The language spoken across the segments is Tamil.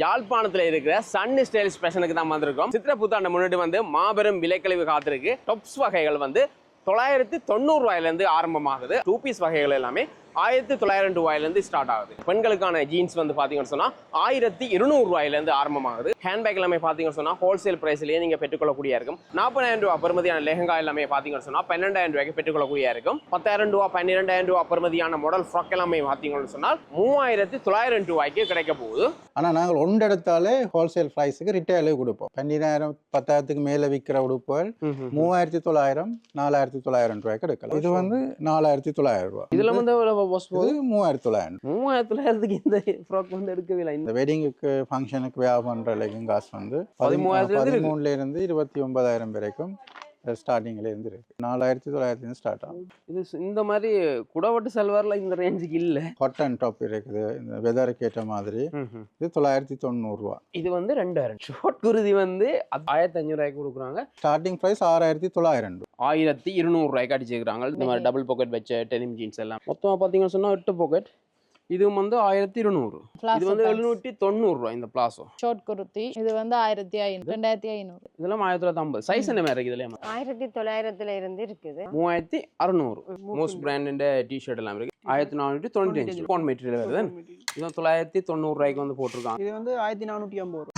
யாழ்ப்பாணத்துல இருக்கிற சன் ஸ்டைல் ஸ்பெஷனுக்கு தான் வந்திருக்கோம். சித்திரை புத்தாண்டை முன்னிட்டு வந்து மாபெரும் விலைக்கழிவு காத்திருக்கு. டொப்ஸ் வகைகள் வந்து 990 ரூபாயிலிருந்து ஆரம்பமாகுது. 2 பீஸ் வகைகள் எல்லாமே 1900 ரூபாயிலிருந்து ஸ்டார்ட் ஆகுது. பெண்களுக்கான ஜீன்ஸ் வந்து பாத்தீங்கன்னு சொன்னா 1200 ரூபாயிலிருந்து ஆரம்பமாகுது. ஹேண்ட்பேக் எல்லாமே பாத்தீங்கன்னு சொன்னா ஹோல்சேல் பிரைஸ்லயே நீங்க பெற்றுக்கொள்ளக்கூடிய இருக்கும். 40,000 ரூபாய் பெறுமதியான லெஹங்கா எல்லாமே பாத்தீங்கன்னு சொன்னா 12,000 ரூபாய்க்கு பெற்றுக்கொள்ளக்கூடிய இருக்கும். 10,000 ரூபாய் 12,000 ரூபாய் பெறுமதியான மாடல் ஃப்ராக் எல்லாமே பாத்தீங்கன்னு சொன்னால் 3,900 ரூபாய்க்கு கிடைக்க போகுது. ஆனா நாங்கள் ஒன்று எடுத்தாலே ஹோல்சேல் பிரைஸுக்கு ரிட்டைலே கொடுப்போம். 12,000 10,000க்கு மேல விற்கிற உடுப்புகள் 3,900 4,900 ரூபாய்க்கு எடுக்கலாம். இது வந்து 4,900 ரூபாய். இதுல வந்து 3,900 3,900க்கு இந்த ஃப்ராக் வந்து எடுக்கவில்லை. இந்த வெட்டிங்குக்கு ஃபங்க்ஷனுக்கு வியா பண்ற லெஹங்காஸ் வந்து 13,000 இருந்து 29,000 வரைக்கும் ஸ்டார்டிங்ல இருந்து இருக்கு. 4,900 ஸ்டார்ட் ஆகும். இது இந்த மாதிரி குடவட்டு சல்வார்ல இந்த ரேஞ்சுக்கு இல்ல. காட்டன் டாப் இருக்குது இந்த வெதருக்கு ஏற்ற மாதிரி. இது 990 ரூபாய். இது வந்து 2,000. ஷார்ட் குருதி வந்து 1,500 ரூபாய்க்கு கொடுக்குறாங்க. Starting price 6,900. 1,200 ரூபாய்க்கு அடிச்சுக்கிறாங்க. இந்த மாதிரி டபுள் பாக்கெட் வச்ச டெனிம் ஜீன்ஸ் எல்லாம் மொத்தமா பாத்தீங்கன்னு சொன்னா 8 பாக்கெட். இது வந்து 1,200. இது வந்து 790 ரூபாய். இந்த பிளாசோ ஷார்ட் குர்த்தி இது வந்து 1,500 2,500. இதெல்லாம் 1,950. சைஸ் என்ன மாதிரி இருக்கு? இதுல 1,900ல இருந்து இருக்குது. 3,600. மோஸ்ட் பிராண்ட் டி-ஷர்ட் எல்லாம் இருக்கு. 1,495 பவுண்ட் மெட்டீரியல் வருது. இது 990 ரூபாய்க்கு வந்து போட்டிருக்காங்க. இது வந்து 1,450 ரூபாய்.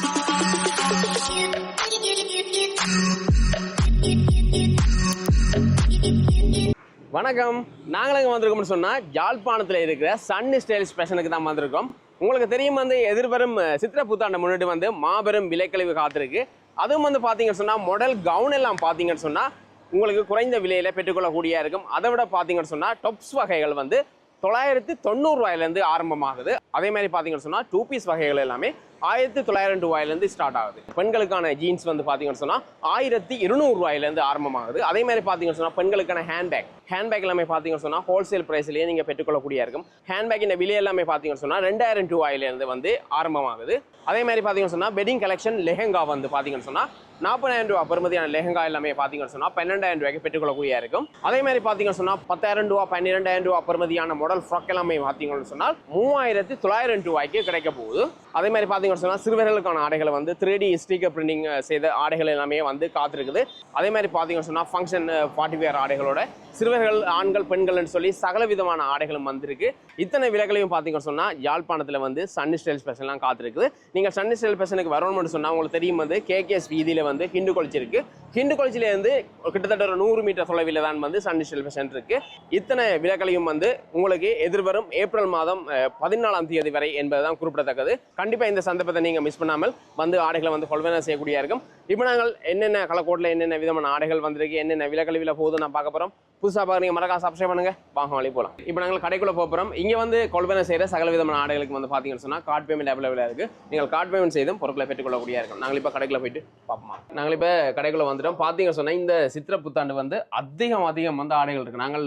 வணக்கம். நாங்களும் வந்திருக்கோம்னு சொன்னா யாழ்ப்பாணத்துல இருக்கிற சன் ஸ்டைல் ஸ்பெஷனுக்கு தான் வந்திருக்கோம். உங்களுக்கு தெரியும் வந்து எதிர்வரும் சித்திரை புத்தாண்டை முன்னிட்டு வந்து மாபெரும் விலைக்கழிவு காத்திருக்கு. அதுவும் வந்து பாத்தீங்கன்னு சொன்னா மாடல் கவுன் எல்லாம் பாத்தீங்கன்னு சொன்னா உங்களுக்கு குறைந்த விலையில பெற்றுக்கொள்ளக்கூடிய இருக்கும். அதை விட பாத்தீங்கன்னு சொன்னா டொப்ஸ் வகைகள் வந்து 990 ரூபாயிலிருந்து ஆரம்பமாகுது. அதே மாதிரி பாத்தீங்கன்னு சொன்னா 2 பீஸ் வகைகள் எல்லாமே 1,900 ரூபாயிலிருந்து ஸ்டார்ட் ஆகுது. பெண்களுக்கான ஜீன்ஸ் வந்து பாத்தீங்கன்னு சொன்னா 1,200 ரூபாயிலிருந்து ஆரம்பமாகுது. அதே மாதிரி பாத்தீங்கன்னு சொன்னா பெண்களுக்கான ஹேண்ட்பேக் எல்லாமே பாத்தீங்கன்னு சொன்னா ஹோல்சேல் பிரைஸ்லயே நீங்க பெற்றுக்கொள்ளக்கூடிய இருக்கும். ஹேண்ட்பேக்கின் விலை எல்லாமே பாத்தீங்கன்னு சொன்னா 2,000 ரூபாயிலிருந்து வந்து ஆரம்பமாகுது. அதே மாதிரி பாத்தீங்கன்னு சொன்னா வெட்டிங் கலெக்ஷன் லெஹங்கா வந்து பாத்தீங்கன்னு சொன்னா 40,000 ரூபாய் பெறுமதியான லெஹங்கா எல்லாமே பாத்தீங்கன்னு சொன்னா 12,000 ரூபாய்க்கு பெற்றுக்கொள்ளக்கூடிய இருக்கும். அதே மாதிரி பாத்தீங்கன்னு சொன்னா 10,000 ரூபாய் 12,000 ரூபாய் பெறுமதியான மாடல் ஃப்ராக் எல்லாமே பாத்தீங்கன்னு சொன்னா 3,900 ரூபாய்க்கு கிடைக்க போகுது. அதே மாதிரி பாத்தீங்கன்னு சொன்னா சிறுவர்களுக்கான ஆடைகளை வந்து 3D ஸ்டிக்கர் பிரிண்டிங் செய்த ஆடைகள் எல்லாமே வந்து காத்திருக்குது. அதே மாதிரி பாத்தீங்கன்னு சொன்னா ஃபங்க்ஷன் பார்ட்டி வேர் ஆடைகளோட சிறுவர்கள் ஆண்கள் பெண்கள்னு சொல்லி சகல விதமான ஆடைகளும் வந்திருக்கு. இத்தனை விலைகளையும் பாத்தீங்கன்னு சொன்னா யாழ்ப்பாணத்துல வந்து சன் ஸ்டைல் ஸ்பெஷல்லாம் காத்திருக்குது. நீங்க சன் ஸ்டைல் ஸ்பெஷனுக்கு வரணும்னு சொன்னா உங்களுக்கு தெரியும் வந்து KKS வீதியில வந்து ஹிந்து கொளிச்சி இருக்கு. ஹிந்து கொளிச்சில இருந்து கிட்டத்தட்ட ஒரு 100 மீட்டர் தொலைவில் தான் வந்து சன் ஸ்டைல் ஸ்பெஷன் இருக்கு. இத்தனை விலைகளையும் வந்து உங்களுக்கு எதிர்வரும் ஏப்ரல் மாதம் 14ஆம் தேதி வரை என்பதுதான் குறிப்பிடத்தக்கது. கண்டிப்பா இந்த சந்தர்ப்பத்தை நீங்க மிஸ் பண்ணாமல் வந்து ஆடைகளை வந்து கொள்வனை செய்யக்கூடிய இருக்கும். இப்போ நாங்கள் என்னென்ன கலக்கோட்டில் என்னென்ன விதமான ஆடைகள் வந்திருக்கு, என்னென்ன விலைக்கழிவில் போகுது நான் பார்க்க போறோம். புதுசாக பார்க்குறீங்க மறக்காம சப்ஸ்கிரைப் பண்ணுங்க. வாங்க வழி போகலாம். இப்போ நாங்கள் கடைக்குள்ள போகிறோம். இங்கே வந்து கொள்வனை செய்கிற சகல விதமான ஆடைகளுக்கு வந்து பார்த்தீங்கன்னு சொன்னால் கார்டு பேமெண்ட் அவைலபிளாக இருக்குது. நீங்கள் கார்டு பேமெண்ட் செய்தும் பொருட்களை பெற்றுக்கொள்ளக்கூடிய இருக்கும். நாங்கள் இப்போ கடைக்குள்ள போயிட்டு பார்ப்போம். நாங்கள் இப்போ கடைக்குள்ள வந்துட்டோம். பார்த்தீங்கன்னு சொன்னால் இந்த சித்திரை புத்தாண்டு வந்து அதிகம் வந்து ஆடைகள் இருக்குது. நாங்கள்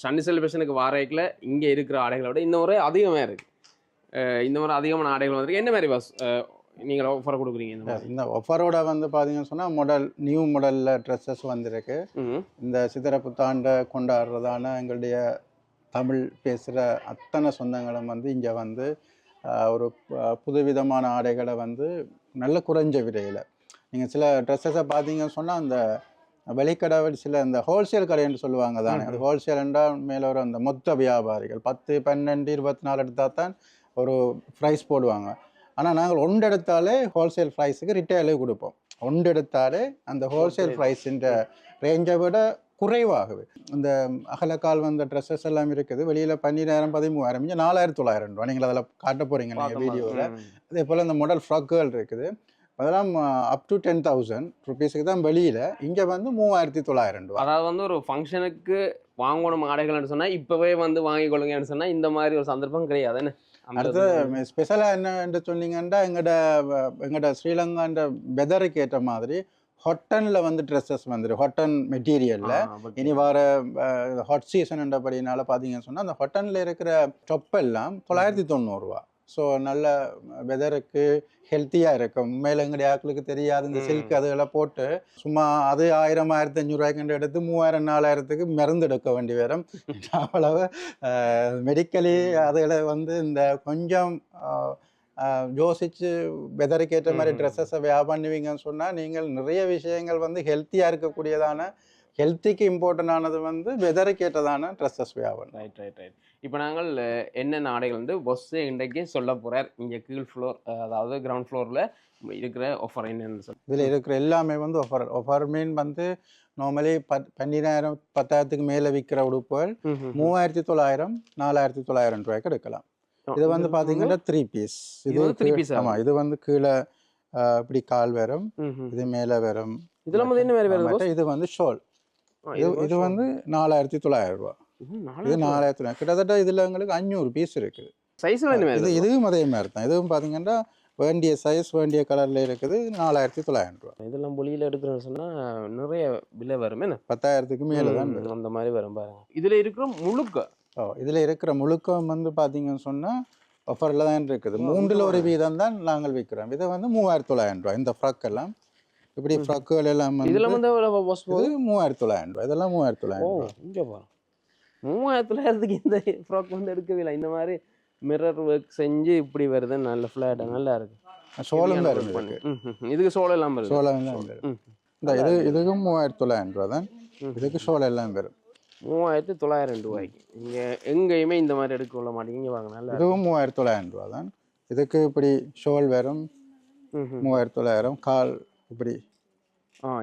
சன் செலிப்ரேஷனுக்கு வாரக்கில் இங்கே இருக்கிற ஆடைகளை விட இந்த முறை அதிகமாக இருக்குது. இந்த முறை அதிகமான ஆடைகள் வந்துருக்கு. என்ன மாதிரி பஸ் நீங்கள் ஆஃபர் கொடுக்குறீங்க? இந்த ஆஃபரோட வந்து பார்த்தீங்கன்னு சொன்னால் நியூ மாடலில் ட்ரெஸ்ஸஸ் வந்திருக்கு. இந்த சித்திரை புத்தாண்டை கொண்டாடுறதான எங்களுடைய தமிழ் பேசுகிற அத்தனை சொந்தங்களும் வந்து இங்கே வந்து ஒரு புதுவிதமான ஆடைகளை வந்து நல்ல குறைஞ்ச விலையில் நீங்கள் சில ட்ரெஸ்ஸஸை பார்த்தீங்கன்னு சொன்னால் அந்த வெளிக்கடை சில இந்த ஹோல்சேல் கடைன்னு சொல்லுவாங்க தானே. அது ஹோல்சேல் என்றால் மேலே ஒரு அந்த மொத்த வியாபாரிகள் 10 12 24 எடுத்தால் தான் ஒரு ப்ரைஸ் போடுவாங்க. ஆனால் நாங்கள் ஒன்று எடுத்தாலே ஹோல்சேல் ப்ரைஸுக்கு ரிட்டைலே கொடுப்போம். ஒன்று எடுத்தாலே அந்த ஹோல்சேல் ப்ரைஸின்ற ரேஞ்சை விட குறைவாகவே இந்த அகலக்கால் வந்த ட்ரெஸ்ஸஸ் எல்லாம் இருக்குது. வெளியில் 12,000 13,000 இங்கே 4,900 ரூபா நீங்கள் அதில் காட்ட போகிறீங்க நீங்கள் வீடியோவில். அதே போல் இந்த மாடல் ஃப்ராக்குகள் இருக்குது. அதெல்லாம் அப் டு 10,000 ருபீஸுக்கு தான் வெளியில். இங்கே வந்து 3,900 ரூபா. அதாவது வந்து ஒரு ஃபங்க்ஷனுக்கு வாங்கணும் ஆடைகள்னு சொன்னால் இப்போவே வந்து வாங்கிக்கொள்ளுங்கன்னு சொன்னால் இந்த மாதிரி ஒரு சந்தர்ப்பம் கிடையாதுன்னு. அடுத்து ஸ்பெஷலாக என்னென்று சொன்னீங்கன்னா எங்கள்ட ஸ்ரீலங்கான்ற வெதருக்கு ஏற்ற மாதிரி ஹாட்டனில் வந்து ட்ரெஸ்ஸஸ் வந்துடும். ஹாட்டன் மெட்டீரியலில் இனி வர ஹாட் சீசன் என்றபடினால பார்த்தீங்கன்னு சொன்னால் அந்த ஹாட்டனில் இருக்கிற டொப்பெல்லாம் 990 ரூபா. ஸோ நல்ல வெதருக்கு ஹெல்த்தியாக இருக்கும். மேலே எங்களுடைய ஆக்களுக்கு தெரியாது இந்த சில்க் அதுகளை போட்டு சும்மா அது 1000 1500 ரூபாய்க்கு எடுத்து 3000 4000க்கு மருந்து எடுக்க வேண்டி வரும். அவ்வளவு மெடிக்கலி அதுகளை வந்து இந்த கொஞ்சம் யோசிச்சு வெதருக்கு ஏற்ற மாதிரி ட்ரெஸ்ஸஸை வியாபாரம் பண்ணுவீங்கன்னு சொன்னால் நீங்கள் நிறைய விஷயங்கள் வந்து ஹெல்த்தியாக இருக்கக்கூடியதான ஹெல்த்திக்கு இம்பார்ட்டன்ட் ஆனது வந்து வெதருக்கு ஏற்றதான ட்ரெஸ்ஸஸ் வியாபாரம். Right right right. இப்போ நாங்கள் என்னென்ன ஆடைகள் வந்து பொஸ்ஸு இன்றைக்கு சொல்ல போகிறார் இங்கே கீழ் ஃப்ளோர் அதாவது கிரவுண்ட் ஃப்ளோரில் இருக்கிற ஆஃபர் என்னன்னு சொல்லி. இதில் இருக்கிற எல்லாமே வந்து ஆஃபர் மீன் வந்து நார்மலி 10,000 மேலே விற்கிற உடுப்புகள் 3,900 4,900 ரூபாய்க்கு எடுக்கலாம். இது வந்து பார்த்தீங்கன்னா 3 பீஸ். இது ஆமாம், இது வந்து கீழே இப்படி கால் வரும், இது மேலே வரும். இதெல்லாம் வந்து என்ன வேறு வேறு? இது வந்து ஷோல். இது வந்து 4,900 ரூபா. இது 4,000 கிட்டத்தட்ட இதில் எங்களுக்கு 500 பீஸ் இருக்குது. சைஸ்ல என்ன? இதுவும் அதே மாதிரி தான். இதுவும் பார்த்தீங்கன்னா வேண்டிய சைஸ் வேண்டிய கலரில் இருக்குது. 4,900 ரூபா. இதெல்லாம் பொலியில் எடுக்கிறேன்னு சொன்னால் நிறைய விலை வரும். என்ன 10,000 மேலே தான் அந்த மாதிரி வரும் பாருங்க. இதில் இருக்கிற முழுக்க இதில் இருக்கிற முழுக்கம் வந்து பார்த்தீங்கன்னு சொன்னால் ஆஃபரில் தான் இருக்குது. 3% தான் நாங்கள் விற்கிறோம். இதை வந்து 3,900 ரூபா. இந்த ஃப்ராக் எல்லாம் இப்படி ஃப்ராக்குகள் எல்லாம் இதில் வந்து 3,900 ரூபா. இதெல்லாம் 3,900 ரூபா. இங்கே பாருங்க 3,900 இந்த ஃப்ராக் வந்து எடுக்கவே இல்லை. இந்த மாதிரி மிரர் ஒர்க் செஞ்சு இப்படி வருது. நல்ல ஃப்ளாட்டாக நல்லா இருக்கு. சோளம் தான் இருக்கு. இதுக்கு சோளம் எல்லாம் வருது. சோளம் எல்லாம் இந்த இதுக்கும் 3,900 ரூபா தான். இதுக்கு சோளம் எல்லாம் வரும் 3,900 ரூபாய்க்கு. இங்கே எங்கேயுமே இந்த மாதிரி எடுக்க கொள்ள மாட்டேங்க. வாங்க நல்லா. இதுவும் 3,900 ரூபா தான். இதுக்கு இப்படி ஷோல் வரும் 3,900. கால் இப்படி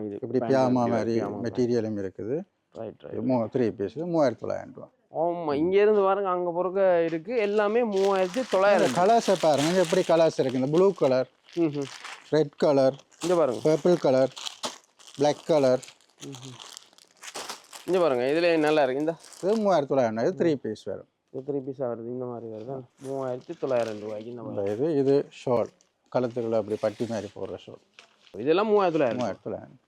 இது இப்படி பியாமா மாதிரி மெட்டீரியலும் இருக்குது. Right right. 3 பீஸ் 3,900 ரூபா. ஆமாம், இங்கேருந்து பாருங்க அங்கே பிறகு இருக்குது. எல்லாமே 3,900. கலர்ஸை பாருங்க எப்படி கலர்ஸ் இருக்குது. இந்த ப்ளூ கலர், ரெட் கலர், இங்கே பாருங்க பர்பிள் கலர், பிளாக் கலர். இங்கே பாருங்க இதில் நல்லா இருக்குது. இந்த இது 3,900. இது 3 பீஸ் வரும். இது 3 பீஸாக வருது. இந்த மாதிரி வருது 3,900 ரூபாய்க்கு. இந்த மாதிரி இது இது ஷால், கழுத்துக்குள்ள அப்படி பட்டி மாதிரி போடுற ஷால். இதெல்லாம் 3,900. 3,900.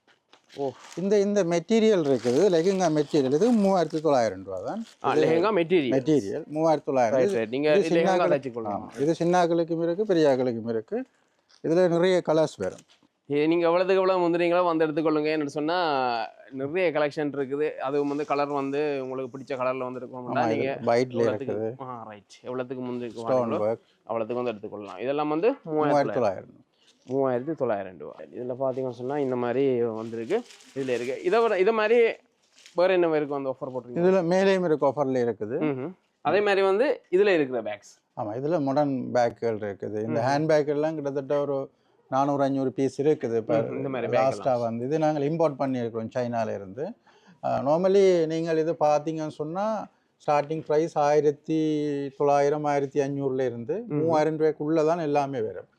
ஓ, இந்த மெட்டீரியல் இருக்குது லெஹங்கா மெட்டீரியல். இது 3,900 ரூபா தான். லெஹங்கா மெட்டீரியல் 3,900. நீங்கள் லெஹங்கா தச்சுக்கொள்ளலாம். இது சின்னாக்களுக்கும் இருக்குது, பெரியாக்களுக்கும் இருக்குது. இதில் நிறைய கலர்ஸ் வரும். நீங்கள் எவ்வளோதுக்கு எவ்வளோ முந்திரீங்களோ வந்து எடுத்துக்கொள்ளுங்க. என்ன சொன்னால் நிறைய கலெக்ஷன் இருக்குது. அதுவும் வந்து கலர் வந்து உங்களுக்கு பிடிச்ச கலரில் வந்து இருக்கோம்னா நீங்கள் ஒயிட்ல இருக்குது. ரைட். எவ்வளோத்துக்கு முந்திரி ஸ்டோன் ஒர்க் அவ்வளோத்துக்கு வந்து எடுத்துக்கொள்ளலாம். இதெல்லாம் வந்து 3,900 ரூபா. இதில் பார்த்தீங்கன்னு சொன்னால் இந்த மாதிரி வந்துருக்கு. இதில் இருக்குது. இதை மாதிரி வேறு என்ன இருக்குது வந்து ஆஃபர் போட்டிருக்கு? இதில் மேலேயும் இருக்குது, ஆஃபரில் இருக்குது. அதே மாதிரி வந்து இதில் இருக்கிற பேக்ஸ். ஆமாம், இதில் மாடர்ன் பேக்குகள் இருக்குது. இந்த ஹேண்ட் பேக்கெல்லாம் கிட்டத்தட்ட ஒரு 400-500 பீஸ் இருக்குது. இப்போ இந்த மாதிரி லாஸ்ட்டாக வந்து இது நாங்கள் இம்போர்ட் பண்ணியிருக்கிறோம் சைனாலேருந்து. நார்மலி நீங்கள் இது பார்த்தீங்கன்னு சொன்னால் ஸ்டார்டிங் ப்ரைஸ் 1,900 1,500 3,000 ரூபாய்க்குள்ளே தான் எல்லாமே வரும்.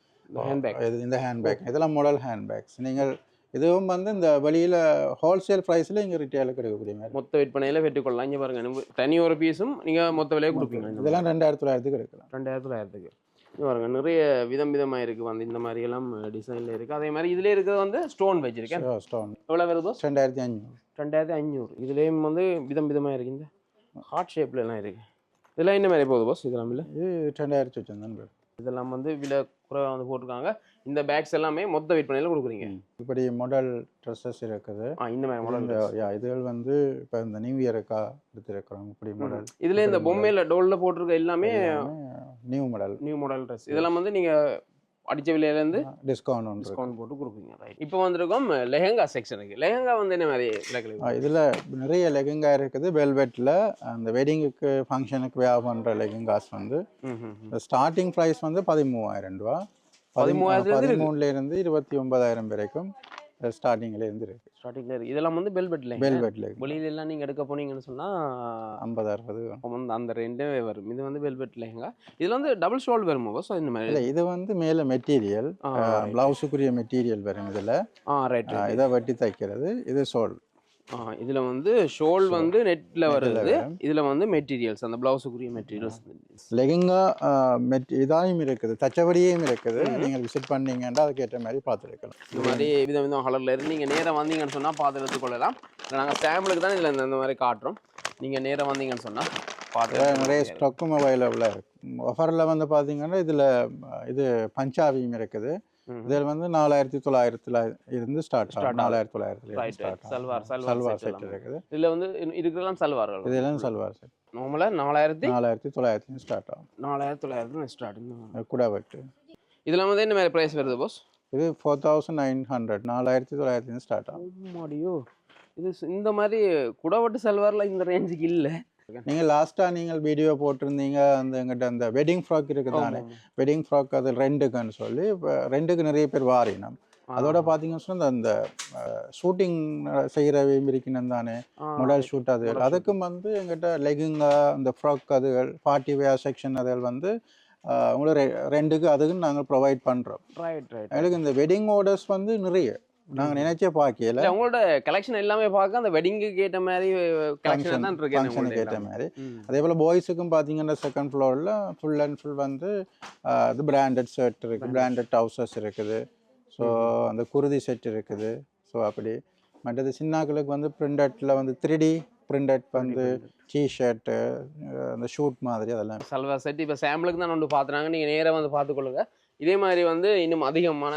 இந்த ஹேண்ட்பேக் இதெல்லாம் மாடல் ஹேண்ட்பேக்ஸ். நீங்கள் இதுவும் வந்து இந்த வெளியில் ஹோல்சேல் ப்ரைஸில் இங்கே ரிட்டேலுக்கு எடுக்கக்கூடிய மாதிரி மொத்த விற்பனையில் வெட்டிக்கொள்ளலாம். இங்கே பாருங்க தனி ஒரு பீஸும் நீங்கள் மொத்த விலையை கொடுப்பீங்க. இதெல்லாம் 2,900 எடுக்கலாம். 2,900 பாருங்க. நிறைய விதமாக இருக்குது வந்து இந்த மாதிரி எல்லாம் டிசைனில் இருக்குது. அதே மாதிரி இதிலே இருக்கிறது வந்து ஸ்டோன் வச்சிருக்கேன். ஸ்டோன் எவ்வளோ வருதோ? 2,500. 2,500. இதுலேயும் வந்து விதமாக இருக்குது. இந்த ஹார்ட் ஷேப்லலாம் இருக்குது. இதெல்லாம் என்ன மாதிரி போகுது பாஸ்? இதெல்லாம் இல்லை, இது 2,000 சொச்சம். இதெல்லாம் வந்து விலை குறைவாக வந்து போட்டிருக்காங்க. இந்த பேக்ஸ் எல்லாமே மொத்த விற்பனையில் கொடுக்குறீங்க. இப்படி மாடல் ட்ரெஸ்ஸஸ் இருக்குது. இந்த மாதிரி மாடல் இதுகள் வந்து இப்போ இந்த நியூ இயருக்கா எடுத்துருக்கிறோம். இப்படி மாடல் இதில் இந்த பொம்மையில் டோலில் போட்டிருக்க எல்லாமே நியூ மாடல் ட்ரெஸ். இதெல்லாம் வந்து நீங்கள் அடித்த விலையிலேருந்து டிஸ்கவுண்ட் போட்டு கொடுக்குறீங்க. ரைட். இப்போ வந்துருக்கோம் லெஹங்கா செக்ஷனுக்கு. லெஹங்கா வந்து என்ன மாதிரி விலைகள்? இதில் நிறைய லெஹங்கா இருக்குது. வெல்வெட்டில் அந்த வெட்டிங்குக்கு ஃபங்க்ஷனுக்கு வியாபாரம் பண்ணுற லெஹங்காஸ் வந்து ஸ்டார்டிங் ப்ரைஸ் வந்து 13,000 ரூபா. 13,000 29,000 வரைக்கும் ஸ்டார்டிங்லேருந்து இருக்குது. இதெல்லாம் வந்து வெல்வெட்ல வெளியில எல்லாம் நீங்கள் எடுக்க போனீங்கன்னு சொன்னால் 50-60 அந்த ரெண்டே வரும். இது வந்து வெல்வெட் லெஹங்கா. இதில் வந்து டபுள் ஷோல் வருமா பாஸ்? இந்த மாதிரி இல்லை, இது வந்து மேலே மெட்டீரியல் ப்ளவுஸுக்குரிய மெட்டீரியல் வரும். இதில் ரைட். இதை வெட்டி தைக்கிறது. இது ஷோல். இதில் வந்து ஷோல் வந்து நெட்டில் வருது. இதில் வந்து மெட்டீரியல்ஸ் அந்த ப்ளவுஸுக்குரிய மெட்டீரியல்ஸ் லெஹங்கா இதாயும் இருக்குது, தச்சபடியும் இருக்குது. நீங்கள் விசிட் பண்ணீங்கன்னா அதுக்கேற்ற மாதிரி பார்த்துருக்கலாம். இந்த மாதிரி விதம் கலரில் இருந்து நீங்கள் நேராக வந்தீங்கன்னு சொன்னால் பார்த்து எடுத்துக்கொள்ளலாம். நாங்கள் சாம்பிளுக்கு தான் இதில் இந்த மாதிரி காட்டுறோம். நீங்கள் நேராக வந்தீங்கன்னு சொன்னால் பார்த்து நிறைய ஸ்டாக்கும் அவைலபிளாக இருக்குது. ஆஃபரில் வந்து பார்த்தீங்கன்னா இதில் இது பஞ்சாபியும் இருக்குது. இதில் வந்து 4,900 இருந்து ஸ்டார்ட் ஆகும். 4,900 சல்வார் செட் இருக்குது. இதில் வந்து இருக்கிறதெல்லாம் சல்வார்கள். இதெல்லாம் சல்வார் செட் நார்மலாக 4,900 ஸ்டார்ட் ஆகும். 4,900 ஸ்டார்ட். கூட வெட்டு இதெல்லாம் வந்து என்ன மாதிரி ப்ரைஸ் வருது பாஸ்? இது 4900 4900 ஸ்டார்ட் ஆகும். மாடியோ இது இந்த மாதிரி குடவட்டு சல்வாரில் இந்த ரேஞ்சுக்கு இல்லை. நீங்கள் லாஸ்ட்டாக நீங்கள் வீடியோ போட்டிருந்தீங்க அந்த எங்கிட்ட அந்த வெட்டிங் ஃப்ராக் இருக்குது தானே, வெட்டிங் ஃப்ராக் அது ரெண்டுக்குன்னு சொல்லி இப்போ ரெண்டுக்கு நிறைய பேர் வாரினோம். அதோட பார்த்தீங்கன்னு சொன்னால் அந்த ஷூட்டிங் செய்கிறவையும் இருக்கணும் தானே, மாடல் ஷூட் அதுகள் அதுக்கும் வந்து எங்கிட்ட லெகிங்கா அந்த ஃப்ராக் அதுகள் பார்ட்டி வேர் செக்ஷன் அதுகள் வந்து உங்களுக்கு ரெண்டுக்கு அதுக்குன்னு நாங்கள் ப்ரொவைட் பண்ணுறோம். Right right. எங்களுக்கு இந்த வெட்டிங் ஆர்டர்ஸ் வந்து நிறைய நாங்கள் நினைச்சே பார்க்கல. உங்களோட கலெக்ஷன் எல்லாமே பார்க்க அந்த வெட்டிங்குக்கு ஏற்ற மாதிரி கலெக்ஷன் தான் இருக்கு. ஃபங்க்ஷனுக்கு ஏற்ற மாதிரி. அதே போல் பாய்ஸுக்கும் பார்த்தீங்கன்னா செகண்ட் ஃப்ளோரில் ஃபுல் அண்ட் ஃபுல் வந்து இது பிராண்டட் ஷர்ட் இருக்குது, பிராண்டட் ட்ரௌசர்ஸ் இருக்குது, ஸோ அந்த குருதி செட் இருக்குது. ஸோ அப்படி மற்றது சின்னாக்களுக்கு வந்து பிரிண்டட்டில் வந்து 3D பிரிண்டட் வந்து டிஷர்ட்டு அந்த ஷூட் மாதிரி அதெல்லாம் சல்வார் செட் இப்போ சாம்பிளுக்கு தான் ஒன்று பார்த்துறாங்க. நீங்கள் நேராக வந்து பார்த்துக்கொள்ளுங்க. இதே மாதிரி வந்து இன்னும் அதிகமான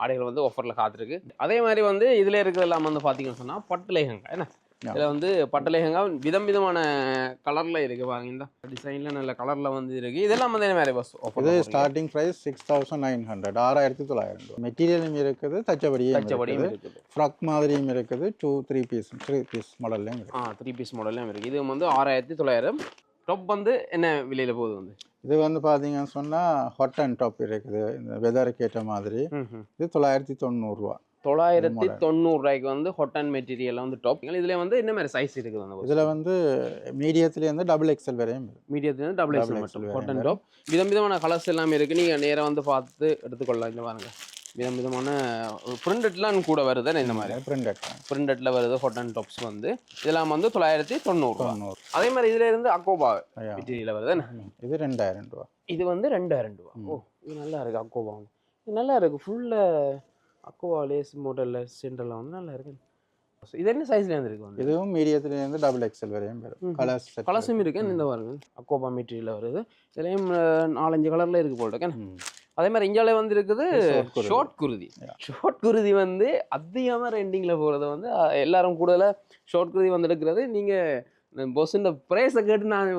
ஆடைகள் வந்து ஆஃபரில் காத்திருக்கு. அதே மாதிரி வந்து இதில் இருக்கிறதெல்லாம் வந்து பார்த்தீங்கன்னு சொன்னால் பட்டு லேகங்கா என்ன, இதில் வந்து பட்டு லேகங்கா விதமான கலரில் இருக்குது பாருங்க. இந்த டிசைனில் நல்ல கலரில் வந்து இருக்குது. இதெல்லாம் வந்து என்ன மாதிரி பஸ் இது ஸ்டார்டிங் ப்ரைஸ் 6900 6900 மெட்டீரியலும் இருக்குது, தச்சபடியும் இருக்குது, ஃப்ராக் மாதிரியும் இருக்குது, 3 பீஸ் மாடல்லையும் இருக்குது. 3 பீஸ் மாடல்லையும் இருக்குது. இது வந்து 6900. டாப் வந்து என்ன விலையில் போகுது வந்து? இது வந்து பார்த்தீங்கன்னு சொன்னால் ஹாட் அண்ட் டாப் இருக்குது, இந்த வெதருக்கு ஏற்ற மாதிரி. இது 990 ரூபா. 990 ரூபாய்க்கு வந்து ஹாட்டன் மெட்டீரியல் வந்து டாப். இதுல வந்து என்ன மாதிரி சைஸ் இருக்குது வந்து? இதுல வந்து மீடியத்துலேருந்து XXL வரையும், மீடியத்துலேருந்து XXL மட்டும் ஹாட்டன் டாப். விதமான கலர்ஸ் எல்லாமே இருக்கு. நீங்க நேரா வந்து பார்த்து எடுத்துக்கொள்ளலாம். இந்த பாருங்க விதமான பிரிண்டட்லாம் கூட வருது. இந்த மாதிரி பிரிண்டட்ல வருது ஹாட்டன் டாப்ஸ் வந்து. இதெல்லாம் வந்து 990. அதே மாதிரி இதுல இருந்து அக்கோபா மெட்டீரியல் வருது. இது 2000 ரூபா. இது வந்து 2000 ரூபா. ஓ இது நல்லா இருக்கு. அக்கோபா இது நல்லா இருக்கு. ஃபுல்லா அக்கோவா லேஸ் மாடல்ல சென்டர்லாம் வந்து நல்லா இருக்கு. இது என்ன சைஸ்ல இருந்து இருக்கு வந்து? இதுவும் மீடியத்துலேருந்து XXL வரையும் வரும். கலர்ஸும் இருக்கு. இந்த பாருங்க அக்கோபா மெட்டீரியல் வருது. இதுலயும் 4-5 கலர்ல இருக்கு போல இருக்கு. அதே மாதிரி இந்தியாவில வந்து இருக்குது ஷார்ட் குருதி. ஷார்ட் குருதி வந்து அதிகமாக ரெண்டிங்ல போகிறது வந்து எல்லாரும் கூடுதலாக ஷார்ட் குருதி வந்து எடுக்கிறது. நீங்கள் பொஸ் இந்த ப்ரைஸை கேட்டு நான்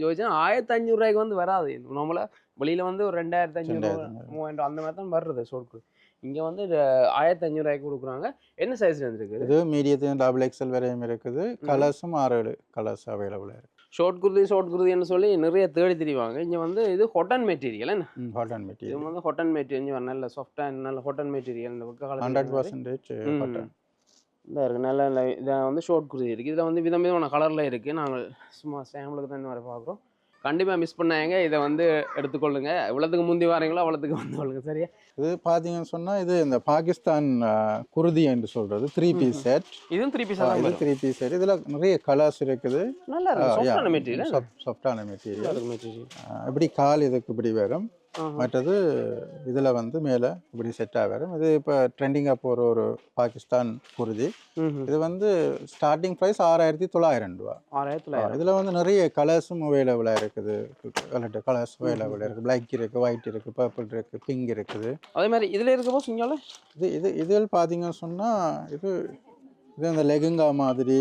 யோசிச்சேன் 1500 ரூபாய்க்கு வந்து வராது. நார்மலாக வெளியில் வந்து ஒரு 2500 3000 அந்த மாதிரி தான் வர்றது ஷார்ட் குருதி. இங்கே வந்து 1500 ரூபாய்க்கு கொடுக்குறாங்க. என்ன சைஸ்ல இருக்குது? இது மீடியத்துலேருந்து XXL வரையும் இருக்குது. கலர்ஸும் 6-7 கலர்ஸ் அவைலபிளாக இருக்குது. ஷார்ட் குருதின்னு சொல்லி நிறைய தேடி தெரிவாங்க. இங்கே வந்து இது ஹாட்டன் மெட்டீரியல். என்ன ஹாட்டன் மெட்டீரியல்? இது வந்து ஹாட்டன் மெட்டீரியல் நல்ல சாஃப்டாக நல்ல ஹாட்டன் மெட்டீரியல். இந்த 100% ஹாட்டன் இதாக இருக்குது. நல்ல இதாக வந்து ஷார்ட் குருதி இருக்குது. இதில் வந்து விதமான கலரில் இருக்குது. நாங்கள் சும்மா சாம்பிளுக்கு தான் இந்த மாதிரி பார்க்குறோம். கண்டிப்பாக மிஸ் பண்ணாங்க. இதை வந்து எடுத்துக்கொள்ளுங்க. எவ்வளோத்துக்கு முந்தி வரீங்களோ அவ்வளோத்துக்கு வந்து கொள்ளுங்க. சரியா? இது பார்த்தீங்கன்னு சொன்னால் இது இந்த பாகிஸ்தான் குருதி என்று சொல்கிறது 3 பீஸ் செட். இதுவும் 3 பீஸ். இது 3 பீஸ் செட். இதில் நிறைய கலர்ஸ் இருக்குது. நல்லா இருக்கு. சாஃப்டான மெட்டீரியல். இப்படி கால் இதுக்கு இப்படி வரும். மற்றது இதில் வந்து மேலே இப்படி செட்டாக வரும். இது இப்போ ட்ரெண்டிங்காக போகிற ஒரு பாகிஸ்தான் குருதி. இது வந்து ஸ்டார்டிங் ப்ரைஸ் 6900 ரூபா. 6900. இதில் வந்து நிறைய கலர்ஸும் அவைலபிளாக இருக்குது. கலர்ஸ் அவைலபிளாக இருக்குது. பிளாக் இருக்குது, ஒயிட் இருக்குது, பர்பிள் இருக்குது, பிங்க் இருக்குது. அதே மாதிரி இதில் இருக்கப்போ சொன்னாலும் இதில் பார்த்தீங்கன்னு சொன்னால் இது இந்த லெகிங்கா மாதிரி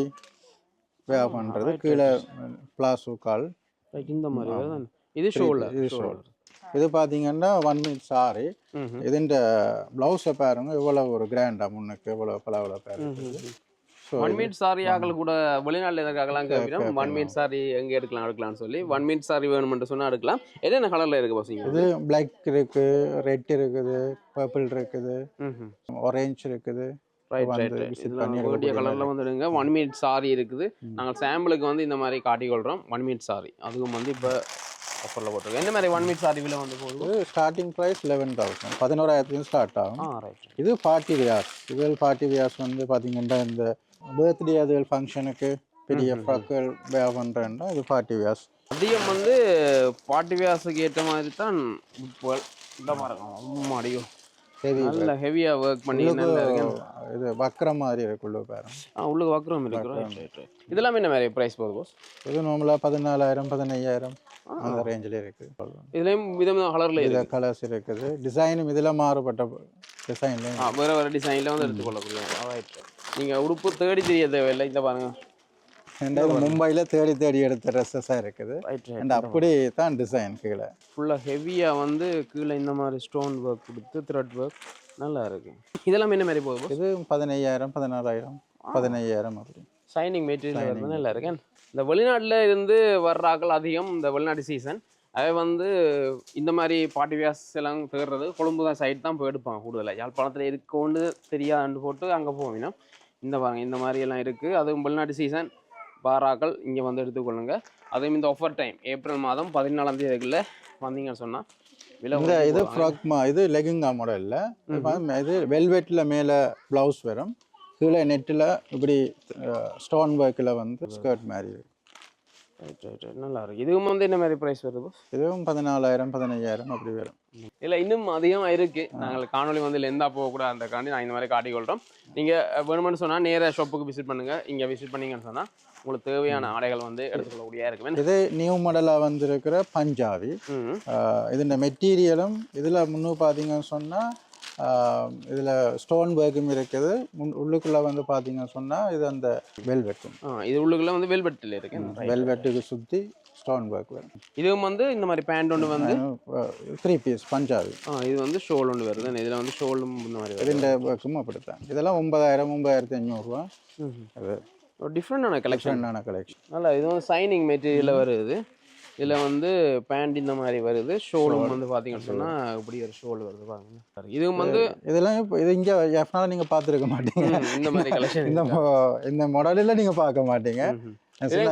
வேர் பண்ணுறது. கீழே பிளாசோ கால் இந்த மாதிரி. இது ஷோல்டர். இது பார்த்தீங்கன்னா 1 மீட் சாரி. இதுண்ட ப்ளவுஸை பாருங்க எவ்வளோ ஒரு கிராண்டாக முன்னுக்கு எவ்வளோ பலவளோ பாருங்க. 1 மீட் சாரி ஆகல கூட வெளிநாட்டில் எதற்காகலாம் கேட்குறோம். 1 மீட் சாரி எங்கே எடுக்கலாம்னு சொல்லி 1 மீட் சாரி வேணும்னு சொன்னால் எடுக்கலாம். என்னென்ன கலரில் இருக்குது பசங்க? இது பிளாக் இருக்குது, ரெட் இருக்குது, பர்பிள் இருக்குது, ஆரஞ்சு இருக்குது. கலர்ல வந்துடுங்க. 1 மீட் சாரி இருக்குது. நாங்கள் சாம்பிளுக்கு வந்து இந்த மாதிரி காட்டிக்கொள்கிறோம். 1 மீட் சாரி அதுவும் வந்து இப்போ ஆஃபரில் போட்டிருக்கோம். என்ன மாதிரி 1 மீட் சாரி விலை வந்து போகுது? ஸ்டார்டிங் ப்ரைஸ் 11,000 11,000 ஸ்டார்ட் ஆகும். இது பார்ட்டி வியாஸ். இதில் பார்ட்டி வியாஸ் வந்து பார்த்தீங்கன்னா இந்த பர்த்டே அதுகள் ஃபங்க்ஷனுக்கு பெரிய ஃப்ராக்குகள் வேர் பண்ணுறேன்னா இது பார்ட்டி வியாஸ். அதிகம் வந்து பார்ட்டி வியாஸுக்கு ஏற்ற மாதிரி தான் இந்த மாதிரி அடியும் நல்ல ஹெவியா வர்க் பண்ணி இது வக்ரம் மாதிரி இருக்குள்ள பாருங்க. உள்ளுக்கு வக்ரம் இருக்கு. இதெல்லாம் என்ன மாதிரி பிரைஸ் போகுது போஸ்? இது நார்மலாக 14,000 15,000 அந்த ரேஞ்சில் இருக்குது. இதுலேயும் விதமான கலரில் இருக்குது. கலர்ஸ் இருக்குது. டிசைனும் இதில் மாறுபட்ட டிசைன்லையும் வேறு டிசைனில் வந்து எடுத்துக்கொள்ளக்கூடிய. நீங்கள் உடுப்பு தேடி தெரிய தேவையில்லை. இந்த பாருங்க ரெண்டாவது மும்பையில் தேடி தேடி எடுத்த ட்ரெஸ்ஸஸாக இருக்குது ரைட் அண்ட் அப்படி தான் டிசைன் கீழே ஃபுல்லாக ஹெவியாக வந்து கீழே இந்த மாதிரி ஸ்டோன் ஒர்க் கொடுத்து த்ரெட் ஒர்க் நல்லா இருக்கு. இதெல்லாம் என்ன மாதிரி போகுது? இது 15,000 16,000 15,000 அப்படி ஷைனிங் மெட்டீரியல் வந்து நல்லா இருக்கு. இந்த வெளிநாட்டில் இருந்து வர்றாக்கள் அதிகம் இந்த வெளிநாட்டு சீசன். அதை வந்து இந்த மாதிரி பார்ட்டி வியாஸ் எல்லாம் தேடுறது கொழும்பு தான் சைட் தான் போய் எடுப்பாங்க கூடுதலாக. யாழ்ப்பாணத்தில் இருக்கோன்னு தெரியாதுன்னு போட்டு அங்கே போவீங்கன்னா இந்த பாருங்க இந்த மாதிரி எல்லாம் இருக்குது. அதுவும் வெளிநாட்டு சீசன் பாராக்கள் இங்கே வந்து எடுத்துக்கொள்ளுங்க. அதுவும் இந்த ஆஃபர் டைம் ஏப்ரல் மாதம் 14ஆம் தேதிக்குள்ள வந்தீங்கன்னு சொன்னால் விலை இது ஃப்ராக்மா, இது லெகிங்கா மாடலில் இது வெல்வெட்டில் மேலே ப்ளவுஸ் வரும், கீழே நெட்டில் இப்படி ஸ்டோன் ஒர்க்கில் வந்து ஸ்கர்ட் மாதிரி இருக்கு. ரைட் ரைட் ரைட் நல்லா இருக்கு. இதுவும் வந்து என்ன மாதிரி ப்ரைஸ் வருது? இதுவும் 14,000 15,000 அப்படி வரும். இல்லை இன்னும் அதிகமாக இருக்குது. நாங்கள் காணொலி வந்து லெந்தாக போகக்கூடாது அந்த காண்டி நான் இந்த மாதிரி காட்டிக்கொள்கிறோம். நீங்கள் வேணுமென்னு சொன்னால் நேராக ஷாப்புக்கு விசிட் பண்ணுங்கள். இங்கே விசிட் பண்ணிங்கன்னு சொன்னால் உங்களுக்கு தேவையான ஆடைகள் வந்து எடுத்துக்கொள்ளக்கூடிய இருக்குமே. இது நியூ மாடலாக வந்திருக்கிற பஞ்சாபி. இது இந்த மெட்டீரியலும் இதில் முன்னு பார்த்தீங்கன்னு சொன்னால் இதில் ஸ்டோன் ஒர்க்கும் இருக்குது. உள்ளுக்குள்ளே வந்து பார்த்தீங்கன்னு சொன்னால் இது அந்த வெல்வெட்டும் இது உள்ளுக்குள்ளே வந்து வெல்வெட்டில் இருக்கு. வெல்வெட்டுக்கு சுற்றி ஸ்டோன் ஒர்க் வரும். இதுவும் வந்து இந்த மாதிரி பேண்ட் ஒன்று வந்து 3 பீஸ் பஞ்சாபி. இது வந்து ஷோல் ஒன்று வருது. இதில் வந்து ஷோலும் இந்த மாதிரி இதுண்ட ஒர்க்கும் அப்படித்தான். இதெல்லாம் 9,000 9,500 அது ஒரு டிஃப்ரெண்டான கலெக்ஷன். நல்லா இது வந்து சைனிங் மெட்டீரியலில் வருது. இதில் வந்து பேண்ட் இந்த மாதிரி வருது. ஷோலும் வந்து பார்த்தீங்கன்னு சொன்னால் இப்படி ஒரு ஷோல் வருது பாருங்க. இதுவும் வந்து இதெல்லாம் இப்போ இது இங்கே எஃப்னால நீங்கள் பார்த்துருக்க மாட்டீங்க. இந்த மாதிரி கலெக்ஷன் இந்த மாடலில் நீங்கள் பார்க்க மாட்டீங்க.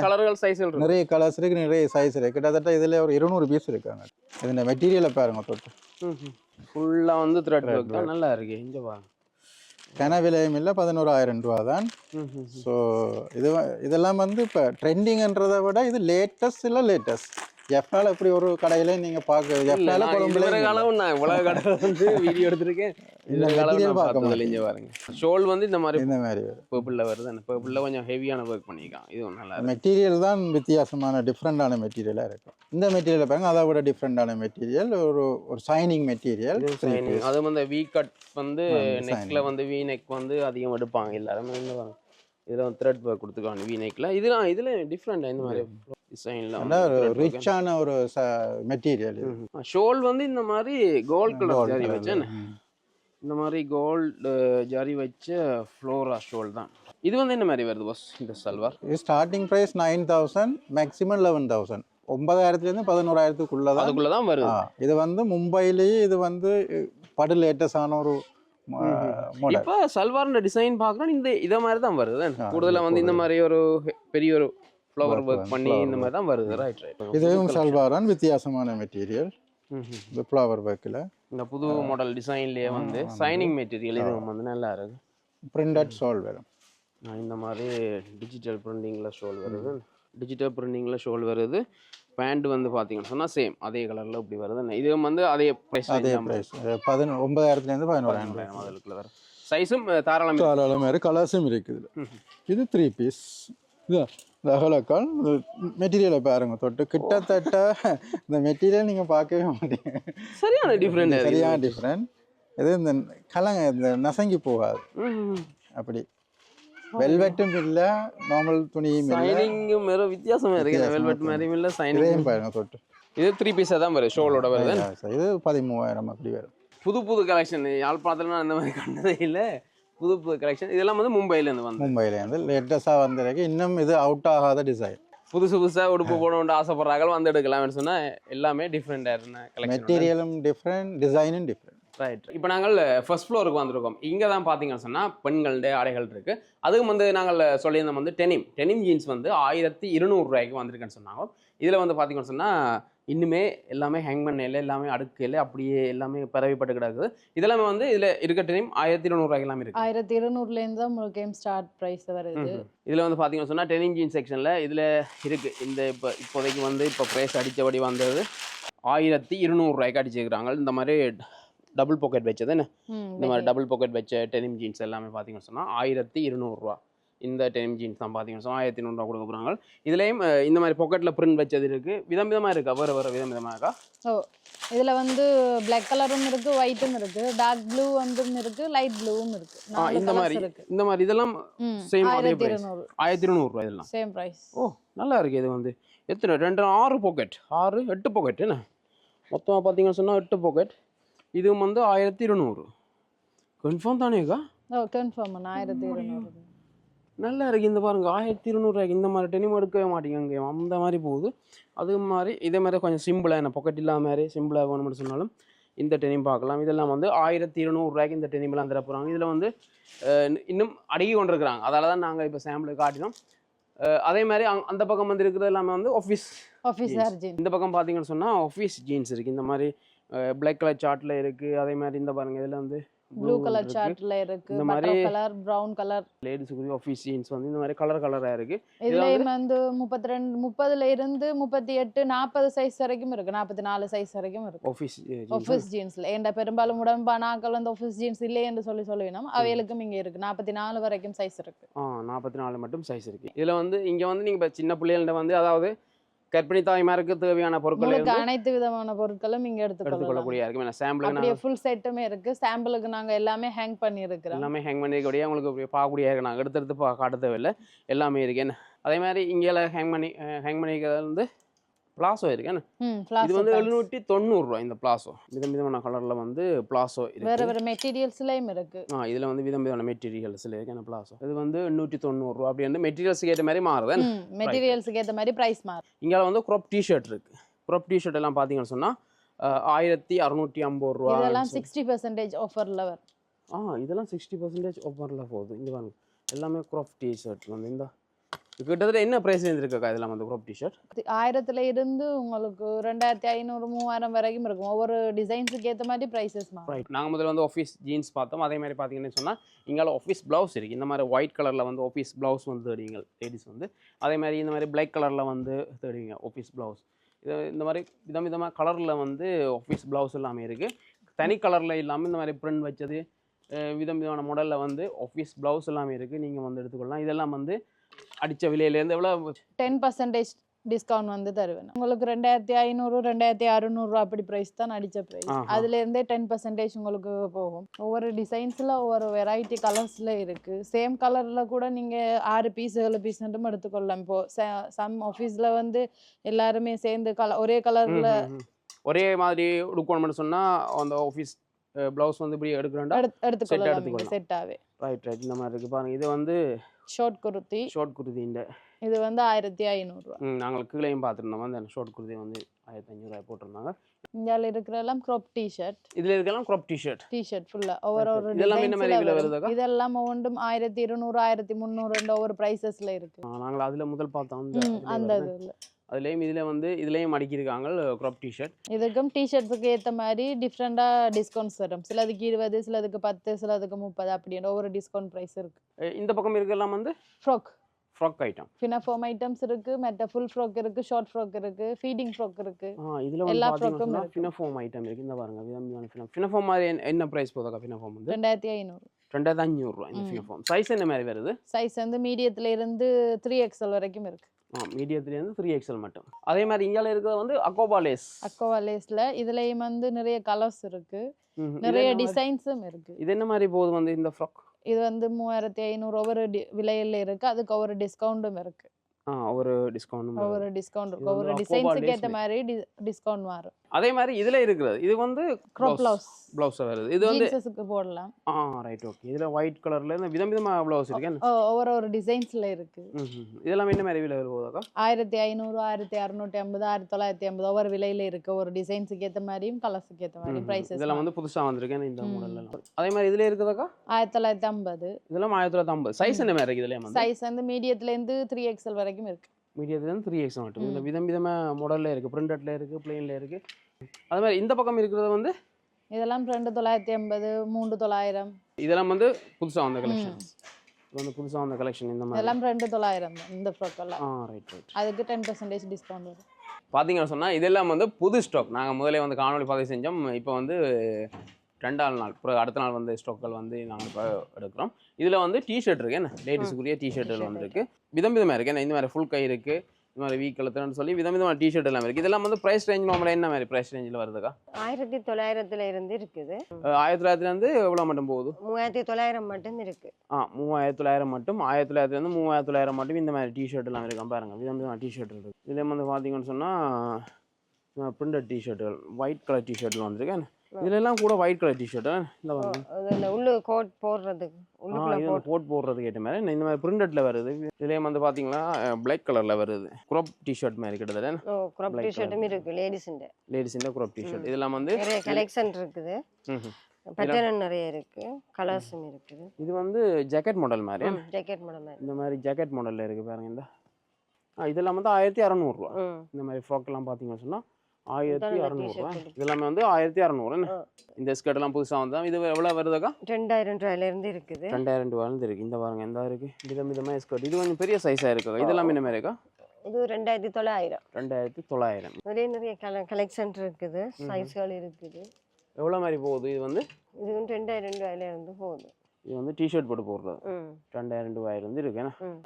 கலர்கள் சைஸ்கள் நிறைய கலர்ஸ் இருக்கு, நிறைய சைஸ் இருக்கு. கிட்டத்தட்ட இதில் ஒரு 200 பீஸ் இருக்காங்க. இது இந்த மெட்டீரியலை பாருங்க தொட்டு ஃபுல்லாக வந்து த்ரெட் ஒர்க் தான் நல்லா இருக்கு. இங்கே பாருங்க கன விலையும் இல்லை 11,000 ரூபா தான். ஸோ இதெல்லாம் வந்து இப்போ ட்ரெண்டிங்ன்றதை விட இது லேட்டஸ்ட் இல்லை லேட்டஸ்ட். எஃப்னால இப்படி ஒரு கடையில நீங்க பார்க்க எஃப்னால கொழும்புல காலம் நான் இவ்வளவு கடை வந்து வீடியோ எடுத்திருக்கேன். இந்த காலம் பார்த்ததில்ல. இங்க பாருங்க ஷோல் வந்து இந்த மாதிரி பர்பிள்ல வருது. அந்த பர்பிள்ல கொஞ்சம் ஹெவியான ஒர்க் பண்ணிருக்கான். இது நல்லா மெட்டீரியல் தான் வித்தியாசமான டிஃப்ரெண்டான மெட்டீரியலா இருக்கும். இந்த மெட்டீரியல் பாருங்க அதை விட டிஃப்ரெண்டான மெட்டீரியல், ஒரு சைனிங் மெட்டீரியல். அது வந்து வி கட் வந்து நெக்ல வந்து வி நெக் வந்து அதிகம் எடுப்பாங்க எல்லாருமே. இந்த பாருங்க இதுல வந்து த்ரெட் ஒர்க் கொடுத்துருக்காங்க வி நெக்ல. இதெல்லாம் இதுல டிஃப்ரெண்டா இந்த மாதிரி ரிச்சான ஒரு மெட்டீரியல். ஷோல் வந்து இந்த மாதிரி கோல்ட் கலர் ஜரி வச்சேன். இந்த மாதிரி கோல்டு ஜரி வச்ச ஃப்ளோரா ஷோல் தான். இது வந்து என்ன மாதிரி வருது பாஸ் இந்த சல்வார்? இது ஸ்டார்டிங் பிரைஸ் 9,000, மேக்ஸிமம் 11,000. 9,000 10,000 அதுக்குள்ள தான் வருது. இது வந்து மும்பையிலேயே இது வந்து படு லேட்டஸ்டான ஒரு இப்போ சல்வார்ன்ற டிசைன் பார்க்கணும். இந்த இதை மாதிரி தான் வருது. கூடுதலாக வந்து இந்த மாதிரி ஒரு பெரிய ஒரு ஃப்ளவர் ஒர்க் பண்ணி இந்த மாதிரி தான் வருது. Right right. இதுவும் சல்வாரான் வித்தியாசமான மெட்டீரியல். இந்த ஃப்ளவர் ஒர்க்கில் இந்த புது மாடல் டிசைன்லேயே வந்து சைனிங் மெட்டீரியல் இது வந்து நல்லா இருக்கு. பிரிண்டட் ஷால் வரும். இந்த மாதிரி டிஜிட்டல் பிரிண்டிங்கில் ஷோல் வருது. டிஜிட்டல் பிரிண்டிங்கில் ஷோல் வருது. பேண்ட் வந்து பார்த்தீங்கன்னு சொன்னால் சேம் அதே கலரில் இப்படி வருது. இது வந்து அதே ப்ரைஸ் 9,000 11,000 அதுக்குள்ள வரும். சைஸும் தாராளமாக கலர்ஸும் இருக்குது. இது 3 பீஸ். இது அகலக்கால் மெட்டீரியலை பாருங்க தொட்டு கிட்டத்தட்ட இந்த மெட்டீரியல் நீங்கள் பார்க்கவே மாட்டீங்க. சரியான டிஃப்ரெண்ட், சரியான டிஃப்ரெண்ட். இது இந்த கலங்க இந்த நசங்கி போகாது. அப்படி வெல்வெட்டும் இல்லை, நார்மல் துணியும் இல்லை, சைனிங்கும் வேற வித்தியாசமா இருக்கு. வெல்வெட் மாதிரியும் இல்லை, சைனிங் பாருங்க தொட்டு. இது 3 பீஸாக தான் வரும் ஷோலோட வருது. இது 13,000 அப்படி வரும். புது புது கலெக்ஷன் யாழ்ப்பாணத்துல அந்த மாதிரி கண்டதே இல்லை. புது புது கலெக்ஷன் இதெல்லாம் வந்து மும்பையிலேருந்து வந்து மும்பையிலேருந்து லேட்டஸ்டாக வந்திருக்கு. இன்னும் இது அவுட் ஆகாத டிசைன். புதுசு புதுசாக உடுப்பு போடணும்னு ஆசைப்படுறாங்க வந்து எடுக்கலாம்னு சொன்னால் எல்லாமே டிஃப்ரெண்டாக இருந்தேன். மெட்டீரியலும் டிஃப்ரெண்ட், டிசைனும் டிஃப்ரெண்ட். ரைட். இப்போ நாங்கள் ஃபர்ஸ்ட் ஃப்ளோருக்கு வந்திருக்கோம். இங்கே தான் பார்த்தீங்கன்னு சொன்னால் பெண்களுடைய ஆடைகள் இருக்குது. அதுவும் வந்து நாங்கள் சொல்லியிருந்தோம் வந்து டெனிம் ஜீன்ஸ் வந்து 1,200 ரூபாய்க்கு வந்திருக்குன்னு சொன்னாங்க. இதில் வந்து பார்த்தீங்கன்னு சொன்னால் இன்னுமே எல்லாமே ஹேங் பண்ணல, எல்லாமே அடுக்கையில் அப்படியே எல்லாமே பரவிப்பட்டு கிடக்குது. இதெல்லாமே வந்து இதில் இருக்க டெனிம் 1,200 ரூபாய்க்கு எல்லாமே இருக்குது. 1,200 தான் உங்களுக்கு ஸ்டார்ட் ப்ரைஸ் வருது. இதில் வந்து பார்த்தீங்கன்னு சொன்னால் டெனிம் ஜீன்ஸ் செக்ஷனில் இதில் இருக்குது. இந்த இப்போதைக்கு வந்து இப்போ ப்ரைஸ் அடித்தபடி வந்தது 1,200 ரூபாய்க்கு அடிச்சிருக்கிறாங்க. இந்த மாதிரி டபுள் பாக்கெட் வச்சது என்ன, இந்த மாதிரி டபுள் பாக்கெட் வச்ச டெனிம் ஜீன்ஸ் எல்லாமே பார்த்தீங்கன்னு சொன்னால் 1,200 ரூபா. இந்த டெனிம் ஜீன்ஸ் தான் பார்த்தீங்கன்னா 1300 கொடுக்க போகிறாங்க. இதுலேயும் இந்த மாதிரி பாக்கெட்டில் பிரிண்ட் வச்சது இருக்குது. விதமாக இருக்கா? வேறு விதமாக இருக்கா? ஓ இதில் வந்து பிளாக் கலரும் இருக்கு, ஒயிட்டும் இருக்கு, டார்க் ப்ளூ வந்தும் இருக்கு, லைட் ப்ளூவும் இருக்கு. இந்த மாதிரி இதெல்லாம் சேம் அதே பிரைஸ் 1200 ரூபாய் இதெல்லாம் சேம் பிரைஸ். ஓ நல்லா இருக்கு. இது வந்து எத்தனை 2 6 பாக்கெட் 8 பாக்கெட் என்ன மொத்தமாக பார்த்தீங்கன்னு சொன்னால் 8 பாக்கெட். இதுவும் வந்து 1200 கன்ஃபார்ம் தானேக்கா? ஓ கன்ஃபார்ம் 1200. நல்லா இருக்குது. இந்த பாருங்க 1200 இந்த மாதிரி டெனிம் எடுக்கவே மாட்டேங்க இங்கே அந்த மாதிரி போகுது. அது மாதிரி இதே மாதிரி கொஞ்சம் சிம்பிளாக என்ன பாக்கெட் இல்லாத மாதிரி சிம்பிளாக வேணும்னு சொன்னாலும் இந்த டெனிம் பார்க்கலாம். இதெல்லாம் வந்து 1200 இந்த டெனிம்லாம் தர போகிறாங்க. இதில் வந்து இன்னும் அடுக்கி கொண்டிருக்கிறாங்க. அதால தான் நாங்கள் இப்போ சாம்பிள் காட்டினோம். அதே மாதிரி அந்த பக்கம் வந்து இருக்கிறது எல்லாமே வந்து ஆஃபீஸ் ஜீன்ஸ். இந்த பக்கம் பார்த்தீங்கன்னு சொன்னால் ஆஃபீஸ் ஜீன்ஸ் இருக்குது. இந்த மாதிரி பிளாக் கலர் சார்ட்டில் இருக்குது. அதே மாதிரி இந்த பாருங்கள் இதில் வந்து ப்ளூ கலர் சார்ட்ல இருக்கு, இந்த மாதிரி கலர் பிரவுன் கலர் லேடிஸ்க்கு ஆஃபீஸ் ஜீன்ஸ் வந்து இந்த மாதிரி கலராக இருக்குது. இதுலயும் வந்து 32 30ல இருந்து 38 40 சைஸ் வரைக்கும் இருக்கு, 44 சைஸ் வரைக்கும் இருக்கு ஆஃபீஸ் ஜீன்ஸ்ல. ஏன்டா பெரும்பாலும் உடம்பான ஆட்கள் வந்து ஆஃபீஸ் ஜீன்ஸ் இல்லை என்று சொல்லுவினோம், அவைகளுக்கும் இங்க இருக்கு 44 வரைக்கும் சைஸ் இருக்கு. 44 மட்டும் சைஸ் இருக்கு. இதுல வந்து இங்க வந்து நீங்க சின்ன பிள்ளைகள்ட்ட வந்து அதாவது கர்ப்பிணி தாய்மாருக்கு தேவையான பொருட்கள் அனைத்து விதமான பொருட்களும் இங்க எடுத்துக்கொள்ளக்கூடிய இருக்கு. சாம்பிள் அப்படியே ஃபுல் செட்டுமே இருக்கு. சாம்பிளுக்கு நாங்க எல்லாமே ஹேங் பண்ணி இருக்கிறோம். எல்லாமே ஹேங் பண்ணிக்கூடிய உங்களுக்கு பார்க்கக்கூடிய இருக்கு. நாங்கள் எடுத்து காட்ட தேவையில்லை, எல்லாமே இருக்கு. என்ன அதே மாதிரி இங்கே ஹேங் பண்ணிக்கிறது வந்து பிளாசோ இருக்கு. இது வந்து 790 ரூபாய் இந்த பிளாசோ. விதமான கலர்ல வந்து பிளாசோ இருக்கு. வேற மெட்டீரியல்ஸ்லயும் இருக்கு. இதுல வந்து விதமான மெட்டீரியல்ஸ்ல இருக்கு அந்த பிளாசோ. இது வந்து 890 ரூபாய். அப்படி வந்து மெட்டீரியல்ஸ்க்கு ஏற்ற மாதிரி மாறுது. மெட்டீரியல்ஸ்க்கு ஏற்ற மாதிரி பிரைஸ் மாறுது. இங்க வந்து க்ராப் டி-ஷர்ட் இருக்கு. க்ராப் டி-ஷர்ட் எல்லாம் பாத்தீங்கன்னு சொன்னா 1650 ரூபாய். இதெல்லாம் 60% ஆஃபர்ல வரும். இதெல்லாம் 60% ஆஃபர்ல போகுது. இங்க பாருங்க எல்லாமே க்ராப் டி-ஷர்ட் வந்து இந்த கிட்டத்தட்ட என்ன பிரைஸ் இருந்திருக்கா? இதெல்லாம் வந்து க்ராப் டி-ஷர்ட் 1000ல இருந்து உங்களுக்கு 2500 3000 வரைக்கும் இருக்கும். ஒவ்வொரு டிசைன்ஸுக்கு ஏற்ற மாதிரி பிரைசஸ் மாறும். ரைட். நாங்கள் முதல்ல வந்து ஆஃபீஸ் ஜீன்ஸ் பார்த்தோம். அதே மாதிரி பார்த்தீங்கன்னு சொன்னால் இங்கே ஆஃபீஸ் ப்ளவுஸ் இருக்குது. இந்த மாதிரி ஒயிட் கலரில் வந்து ஆஃபீஸ் ப்ளவுஸ் வந்து தேடுவீங்க லேடிஸ் வந்து. அதே மாதிரி இந்த மாதிரி பிளாக் கலரில் வந்து தேடுவீங்க ஆஃபீஸ் ப்ளவுஸ். இது இந்த மாதிரி விதமாக கலரில் வந்து ஆஃபீஸ் ப்ளவுஸ் எல்லாமே இருக்குது. தனி கலரில் இல்லாமல் இந்த மாதிரி பிரிண்ட் வச்சது விதமான மாடலில் வந்து ஆஃபீஸ் ப்ளவுஸ் எல்லாமே இருக்குது. நீங்கள் வந்து எடுத்துக்கொள்ளலாம். இதெல்லாம் வந்து அடித்த விலையிலேருந்து எவ்வளோ 10% டிஸ்கவுண்ட் வந்து தருவேன் உங்களுக்கு. 2500 2600 அப்படி ப்ரைஸ் தான் அடித்த ப்ரைஸ். அதுலேருந்தே 10% உங்களுக்கு போகும். ஒவ்வொரு டிசைன்ஸில் ஒவ்வொரு வெரைட்டி கலர்ஸில் இருக்குது. சேம் கலரில் கூட நீங்கள் 6 பீஸ் 7 பீஸ்ன்ட்டும் எடுத்துக்கொள்ளலாம். இப்போது சம் ஆஃபீஸில் வந்து எல்லாருமே சேர்ந்து ஒரே கலரில் ஒரே மாதிரி எடுக்கணும்னு சொன்னால் அந்த ஆஃபீஸ் ப்ளவுஸ் வந்து இப்படி எடுத்துக்கொள்ளலாம் செட்டாகவே. ரைட். இந்த மாதிரி இருக்குது பாருங்கள். இது வந்து ஷார்ட் குர்த்தி. இந்த இது வந்து 1500 ரூபா. நாங்கள் கீழேயும் பார்த்துருந்தோம். வந்து அந்த ஷார்ட் குர்த்தி வந்து 1500 ரூபாய் போட்டிருந்தாங்க. இந்தியாவில் இருக்கிறதெல்லாம் க்ராப் டிஷர்ட். இதில் இருக்கலாம் க்ராப் டிஷர்ட் ஃபுல்லாக ஒவ்வொரு இதெல்லாம் என்ன மாதிரி விலை வருது? இதெல்லாம் ஒன்றும் 1200 1300 ஒவ்வொரு ப்ரைஸஸ்ல இருக்கு. நாங்கள் அதில் முதல் பார்த்தோம் அந்த இதில் இதுலேயும் அடிக்கிருக்காங்க க்ராப் டிஷர்ட். இதுக்கும் டிஷர்ட்ஸுக்கு ஏற்ற மாதிரி டிஃப்ரெண்டாக டிஸ்கவுண்ட்ஸ் வரும். சிலதுக்கு 20, சிலதுக்கு 10, சிலதுக்கு 30 அப்படின்னு ஒவ்வொரு டிஸ்கவுண்ட் ப்ரைஸ் இருக்கு. இந்த பக்கம் இருக்கலாம் வந்து ஃப்ராக் ஐட்டம், ஃபினாஃபார்ம் ஐட்டம்ஸ் இருக்கு, மெட்ட ஃபுல் ஃப்ராக் இருக்கு, ஷார்ட் ஃப்ராக் இருக்கு, ஃபீடிங் ஃப்ராக் இருக்கு. இதுல எல்லா ஃப்ராக்கும் இருக்கு. ஃபினாஃபார்ம் ஐட்டம் இருக்கு. இந்த பாருங்க விதமான ஃபினாஃபார்ம் மாதிரி என்ன பிரைஸ் போகுதுக்கா? ஃபினாஃபார்ம் வந்து 2500 ரூபாய். இந்த ஃபினாஃபார்ம் சைஸ் என்ன மாதிரி வருது? சைஸ் வந்து மீடியத்துல இருந்து 3XL வரைக்கும் இருக்கு. மீடியத்துல இருந்து 3XL மட்டும். அதே மாதிரி இங்கால இருக்கிறது வந்து அக்கோபா லேஸ்ல இதுலயும் வந்து நிறைய கலர்ஸ் இருக்கு, நிறைய டிசைன்ஸும் இருக்கு. இது என்ன மாதிரி போகுது வந்து இந்த ஃப்ராக்? இது வந்து 3500 ஒவ்வொரு விலையில இருக்கு. அதுக்கு ஒவ்வொரு டிஸ்கவுண்டும் இருக்கு. ஒவ்வொரு டிஸ்கவுண்ட் இருக்கு. ஒவ்வொரு டிசைன்ஸ்க்கு ஏத்த மாதிரி டிஸ்கவுண்ட் வரும். அதே மாதிரி இதுல இருக்குது இது வந்து க்ராப் ப்ளவுஸ் வருது. இது வந்து ஜீன்ஸ்க்கு போடலாம். ரைட். ஓகே. இதுல ஒயிட் கலர்ல இந்த விதவிதமா ப்ளவுஸ் இருக்கு. ஒவ்வொரு டிசைன்ஸ்ல இருக்கு. இதெல்லாம் என்ன மாதிரி விலை வருதுக்கா? 1500 1650 1950 ஒவ்வொரு விலையில இருக்கு. ஒரு டிசைன்ஸ்க்கு ஏத்த மாதிரியும் கலர்ஸ்க்கு ஏத்த மாதிரி பிரைसेस. இதெல்லாம் வந்து புதுசா வந்திருக்கு இந்த மாடல்ல எல்லாம். அதே மாதிரி இதுல இருக்குதாக்கா 1950. இதெல்லாம் 1950. சைஸ் என்ன மாதிரி இருக்கு? இதுல வந்து சைஸ் வந்து மீடியத்துல இருந்து 3XL வரைக்கும் இருக்கு. மீடியத்துல இருந்து 3XL மட்டும். இந்த விதவிதமா மாடல்ல இருக்கு. பிரிண்டட்ல இருக்கு, பிளெயின்ல இருக்கு. அதே மாதிரி இந்த பக்கம் இருக்கிறது வந்து இதெல்லாம் 2950 3900. இதெல்லாம் வந்து புதுசா வந்த கலெக்ஷன்ஸ். இது வந்து புதுசா வந்த கலெக்ஷன். இந்த மாதிரி இதெல்லாம் 2900 தான் இந்த ஃப்ராக் எல்லாம். ரைட். அதுக்கு 10% டிஸ்கவுண்ட் வரும். பாத்தீங்கன்னா சொன்னா இதெல்லாம் வந்து புது ஸ்டாக். நாங்க முதல்ல வந்து காணொளி பதிவு செஞ்சோம். இப்போ வந்து 2ஆவது நாள் அப்புறம் அடுத்த நாள் வந்து ஸ்டாக்கள் வந்து நாங்கள் இப்போ எடுக்கிறோம். இதில் வந்து டிஷர்ட் இருக்கு என்ன லேடிஸுக்குரிய டிஷர்ட்டுகள் வந்துருக்கு. விதமாக இருக்குது என்ன இந்த மாதிரி ஃபுல் கை இருக்குது, இந்த மாதிரி வீக் கலத்துன்னு சொல்லி விதமான டிஷர்ட் எல்லாம் இருக்குது. இதெல்லாம் வந்து ப்ரைஸ் ரேஞ்ச் நார்மலாக என்ன மாதிரி ப்ரைஸ் ரேஞ்சில் வருதுக்கா? 1900 இருந்து இருக்குது. 1900 எவ்வளோ மட்டும் போகுது? 3900 மட்டும் இருக்கு. 3900 மட்டும். 1900 3900 மட்டும் இந்த மாதிரி டிஷர்ட் எல்லாம் இருக்கும் பாருங்க. விதமான டிஷர்ட் இருக்குது. இதில் வந்து பார்த்தீங்கன்னு சொன்னால் பிரிண்டட் டிஷர்ட்டுகள் ஒயிட் கலர் டிஷர்ட்லாம் வந்துருக்கு. இதுல எல்லாம் கூட ஒயிட் கலர் டிஷர்ட் இந்த அந்த உள்ள கோட் போடுறதுக்கு உள்ளுக்குள்ள கோட் போடுறதுக்கு ஏற்ற மாதிரி இந்த மாதிரி பிரிண்டட்ல வருது. இதுலயும் வந்து பாத்தீங்கன்னா பிளாக் கலர்ல வருது. crop டிஷர்ட் மாதிரி கிட்டத்தட்ட. crop டிஷர்ட்டும் இருக்கு லேடிஸ்ന്റെ crop டிஷர்ட். இதெல்லாம் வந்து நிறைய கலெக்ஷன் இருக்குது. பேட்டர்ன் நிறைய இருக்கு, கலர்ஸும் இருக்குது. இது வந்து ஜாக்கெட் மாடல் மாதிரி. ஜாக்கெட் மாடல் மாதிரி இந்த மாதிரி ஜாக்கெட் மாடல்ல இருக்கு பாருங்க. இந்த இதெல்லாம் வந்து 1600 ரூபா. இந்த மாதிரி ஃப்ராக் எல்லாம் பாத்தீங்கன்னா சொன்னா 1600 ரூபா. இதெல்லாமே வந்து 1600. இந்த ஸ்கர்ட் எல்லாம் புதுசா வந்தா இது எவ்வளவு வருதுக்கா? 2000 ரூபாயில இருந்து இருக்குது. 2000 ரூபாயில இருந்து இருக்கு. இந்த பாருங்க இந்த இருக்கு விதமா ஸ்கர்ட். இது கொஞ்சம் பெரிய சைஸா இருக்கு. இதெல்லாம் என்ன மாதிரி இருக்கா? இது 2900. 2900. நிறைய கலெக்ஷன் இருக்குது, சைஸ்கள் இருக்குது. எவ்வளவு மாதிரி போகுது? இது வந்து இது 2000 ரூபாயில இருந்து போகுது. இது வந்து டிஷர்ட் போட்டு போடுறது 2000 ரூபாயில இருந்து இருக்கு.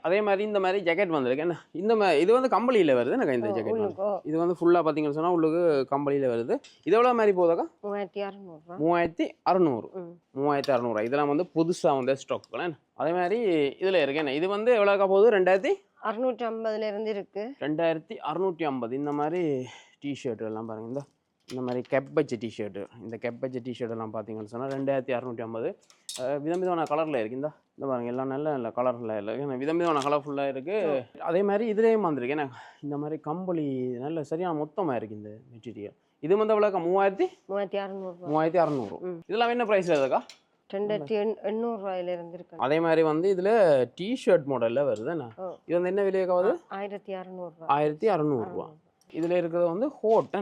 அதே மாதிரி இந்த மாதிரி ஜாக்கெட் வந்திருக்கு. இந்த மாதிரி இது வந்து கம்பளியில வருது எனக்கு இந்த ஜாக்கெட். இது வந்து ஃபுல்லா பாத்தீங்கன்னு சொன்னா உள்ளுக்கு கம்பளியில வருது. இது எவ்வளவு மாதிரி போகுதாக்கா? 3600. 3600. இதெல்லாம் வந்து புதுசா வந்த ஸ்டாக். அதே மாதிரி இதுல இருக்கு. இது வந்து எவ்வளவுக்கா போகுது? 2650 இருந்து இருக்கு. 2650. இந்த மாதிரி டிஷர்ட் எல்லாம் பாருங்க. இந்த மாதிரி கெப் வச்ச டிஷர்ட்டு. இந்த கெப் வச்ச டிஷர்ட் எல்லாம் பார்த்தீங்கன்னு சொன்னால் 2650. விதமான கலரில் இருக்குது. இந்த பாருங்க எல்லாம் நல்ல கலரில் இல்லை, விதமான கலர்ஃபுல்லாக இருக்குது. அதே மாதிரி இதுலேயும் வந்துருக்கு. ஏன்னா இந்த மாதிரி கம்பளி நல்ல சரியான மொத்தமாக இருக்குது இந்த மெட்டீரியல். இது வந்து எவ்வளோக்கா? 3600. இதெல்லாம் என்ன ப்ரைஸ் வருதுக்கா? 2800 ரூபாயில இருந்து இருக்கு. அதே மாதிரி வந்து இதில் டிஷர்ட் மாடலில் வருது. இது வந்து என்ன விலையாக வருது? 1600 ரூபா. இதில் இருக்கிறது வந்து ஹோட்.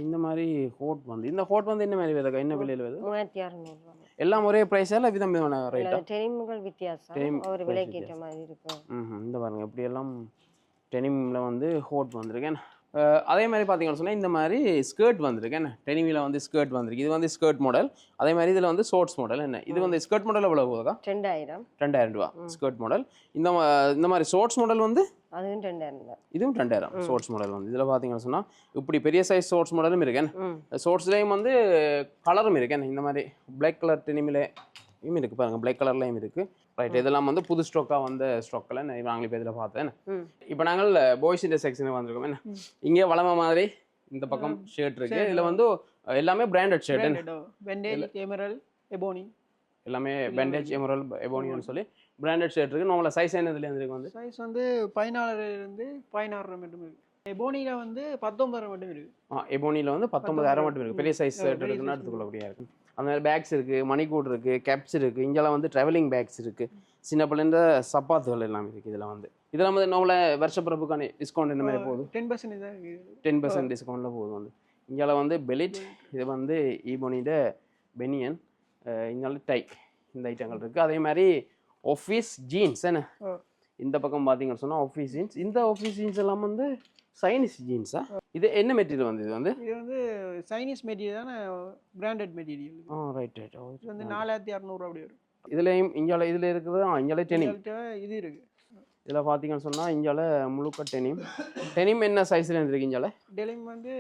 இந்த மாதிரி ஹோட் வந்து இந்த ஹோட் வந்து என்ன மாதிரி வருது? என்ன விலையில் வருது? 3600. எல்லாம் ஒரே பிரைஸ் இல்ல விதமான ரேட்டா? டெனிம்கள் வித்தியாசம் ஒரு விலைக்கு ஏற்ற மாதிரி இருக்கும். இந்த பாருங்க இப்படி எல்லாம் டெனிம்ல வந்து ஹோட் வந்திருக்கேன். அதே மாதிரி பார்த்தீங்கன்னு சொன்னால் இந்த மாதிரி ஸ்கர்ட் வந்திருக்கேன். டெனிமில் வந்து ஸ்கர்ட் வந்திருக்கு. இது வந்து ஸ்கர்ட் மாடல். அதே மாதிரி இதில் வந்து ஷார்ட்ஸ் மாடல். என்ன இது வந்து ஸ்கர்ட் மாடல் எவ்வளோ போகுதா? 2000 ரூபா ஸ்கர்ட் மாடல். இந்த மாதிரி ஷார்ட்ஸ் மாடல் வந்து அதுவும் 2000 தான். இதுவும் 2000 ஷார்ட்ஸ் மாடல் வந்து. இதில் பார்த்தீங்கன்னு சொன்னால் இப்படி பெரிய சைஸ் ஷார்ட்ஸ் மாடலும் இருக்கேன். ஷார்ட்ஸ்லேயும் வந்து கலரும் இருக்கேன். இந்த மாதிரி பிளாக் கலர் டெனிமில் இருக்குது பாருங்க. பிளாக் கலர்லையும் இருக்குது. ரைட். இதெல்லாம் வந்து புது ஸ்டாக்காக வந்த ஸ்டாக்கில் நாங்களே இப்போ இதில் பார்த்தேன். இப்போ நாங்கள் பாய்ஸ் இந்த செக்ஷனுக்கு வந்திருக்கோம். என்ன இங்கே வளம மாதிரி இந்த பக்கம் ஷர்ட் இருக்கு. இதில் வந்து எல்லாமே பிராண்டட் ஷர்ட். எல்லாமே பேண்டேஜ் எமரல் எபோனின்னு சொல்லி பிராண்டட் ஷர்ட் இருக்கு. நம்மள சைஸ் என்னதுல இருக்கு? வந்து சைஸ் வந்து 14 இருந்து 16 மட்டும் இருக்கு. எபோனில வந்து 19 மட்டும் இருக்கு. எபோனில வந்து 19 மட்டும் இருக்கு. பெரிய சைஸ் ஷர்ட் இருக்குன்னா எடுத்துக்கொள்ளக்கூடியதா இருக்கு. அந்த மாதிரி பேக்ஸ் இருக்கு, மணிக்கூட் இருக்கு, கேப்ஸ் இருக்கு. இங்கெல்லாம் வந்து ட்ராவலிங் பேக்ஸ் இருக்கு. சின்ன பிள்ளைங்க சப்பாத்துகள் எல்லாம் இருக்கு. இதெல்லாம் வந்து நம்மள வருஷப்பிறப்புக்கான டிஸ்கவுண்ட் என்ன மாதிரி போகுது? 10% டிஸ்கவுண்ட்ல போகுது. வந்து இங்கெல்லாம் வந்து பெலிட், இது வந்து ஈபோனிட பெனியன், இங்கால டை, இந்த ஐட்டங்கள் இருக்கு. அதே மாதிரி ஆஃபீஸ் ஜீன்ஸ். என்ன இந்த பக்கம் பார்த்தீங்கன்னு சொன்னால் ஆஃபீஸ் ஜீன்ஸ். இந்த ஆஃபீஸ் ஜீன்ஸ் எல்லாம் வந்து சைனீஸ் ஜீன்ஸா? இது என்ன மெட்டீரியல் வந்து? இது வந்து சைனீஸ் மெட்டீரியல் தானே, பிராண்டட் மெட்டீரியல். ரைட். இது வந்து 4600 அப்படி வரும். இதுலயும் இங்கால இதுல இருக்குது இங்கால டெனிம் இது இருக்கு. இதுல பாத்தீங்கன்னு சொன்னா இங்கால முழுக்க டெனிம் என்ன சைஸ்ல இருக்கு? இங்கால டெனிம் வந்து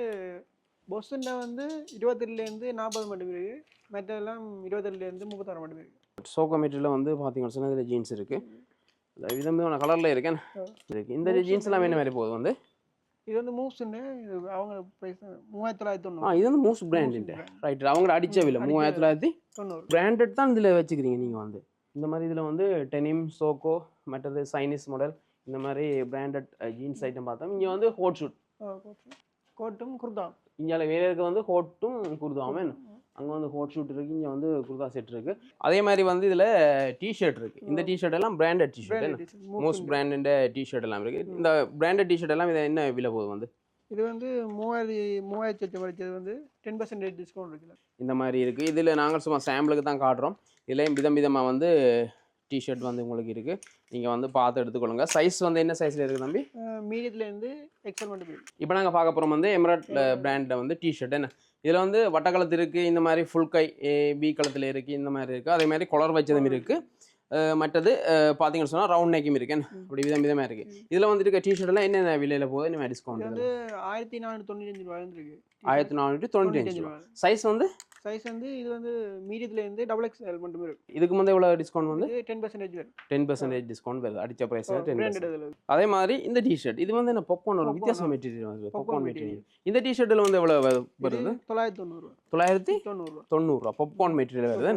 பொஸ்ஸன்ல வந்து 22 இருந்து 40 மட்டும் இருக்கு. மற்றெல்லாம் 22 இருந்து 36 மட்டும் இருக்கு. சோக்கோ மெட்டீரியல் வந்து பாத்தீங்கன்னு சொன்னா இதுல ஜீன்ஸ் இருக்கு. விதமான கலர்ல இருக்கேன் இருக்கு. இந்த ஜீன்ஸ் எல்லாம் என்ன மாதிரி போகுது? வந்து இது வந்து மூவ்ஸ்ன்னு அவங்க பிரைஸ் 3990. இது வந்து மூவ்ஸ் பிராண்ட். ரைட். அவங்க அடிச்ச விலை 3990. பிராண்டட் தான் இதுல வச்சுக்கிறீங்க நீங்க வந்து. இந்த மாதிரி இதுல வந்து டெனிம், சோக்கோ, மற்றது சைனீஸ் மாடல், இந்த மாதிரி பிராண்டட் ஜீன்ஸ் ஐட்டம் பார்த்தோம். இங்க வந்து கோட் ஷூட், கோட்டும் குர்தா. இங்கே வேற இருக்க வந்து கோட்டும் குர்தாவும். அங்கே வந்து கோட் ஷூட் இருக்கு. இங்கே வந்து குர்தா செட் இருக்கு. அதே மாதிரி வந்து இதில் டிஷர்ட் இருக்கு. இந்த டிஷர்ட் எல்லாம் branded t-shirt. Most branded t-shirt எல்லாம் இருக்கு. இந்த பிராண்டட் டிஷர்ட் எல்லாம் இதை என்ன விலை போகுது? வந்து இது வந்து 3000 படிச்சது வந்து 10% டிஸ்கவுண்ட் இருக்குல்ல. இந்த மாதிரி இருக்கு. இதில் நாங்கள் சும்மா சாம்பிளுக்கு தான் காட்டுறோம். இதுலேயும் விதமாக வந்து டிஷர்ட் வந்து உங்களுக்கு இருக்கு. நீங்கள் வந்து பார்த்து எடுத்துக்கொள்ளுங்க. சைஸ் வந்து என்ன சைஸில் இருக்குது தம்பி? மீடியத்துலேருந்து எக்ஸல் மட்டும் இருக்கு. இப்போ நாங்கள் பார்க்க போகிறோம் வந்து எமரட் பிராண்டில் வந்து டிஷர்ட். என்ன இதில் வந்து வட்டக்கலத்து இருக்குது, இந்த மாதிரி ஃபுல் கை பி கலத்தில் இருக்குது, இந்த மாதிரி இருக்குது. அதே மாதிரி கொலர் வச்சதும் இருக்குது. மற்றது பார்த்தீங்கன்னு சொன்னால் ரவுண்ட் நெக்கும் இருக்கு, அப்படி விதமாக இருக்குது. இதில் வந்துட்டு இருக்க டிஷர்ட்லாம் என்னென்ன விலையில் போகுது, என்ன டிஸ்கவுண்ட் வந்து 1495 ரூபா இருக்கு. 1495 ரூபா. சைஸ் வந்து இது வந்து மீடியத்துல இருந்து XXL மட்டுமே இருக்கு. இதுக்கு வந்து எவ்வளோ டிஸ்கவுண்ட் வந்து 10% வரும். 10% டிஸ்கவுண்ட் வருது, அடிச்ச பிரைஸ் 10%. இதுல அதே மாதிரி இந்த டிஷர்ட் இது வந்து என்ன பாப்கார்ன் ஒரு வித்தியாச மெட்டீரியல் வந்து பாப்கார்ன் மெட்டீரியல். இந்த டிஷர்ட்டில் வந்து எவ்வளோ வருது? 990 ரூபா. 990 ரூபா பாப்கார்ன் மெட்டீரியல் வருது.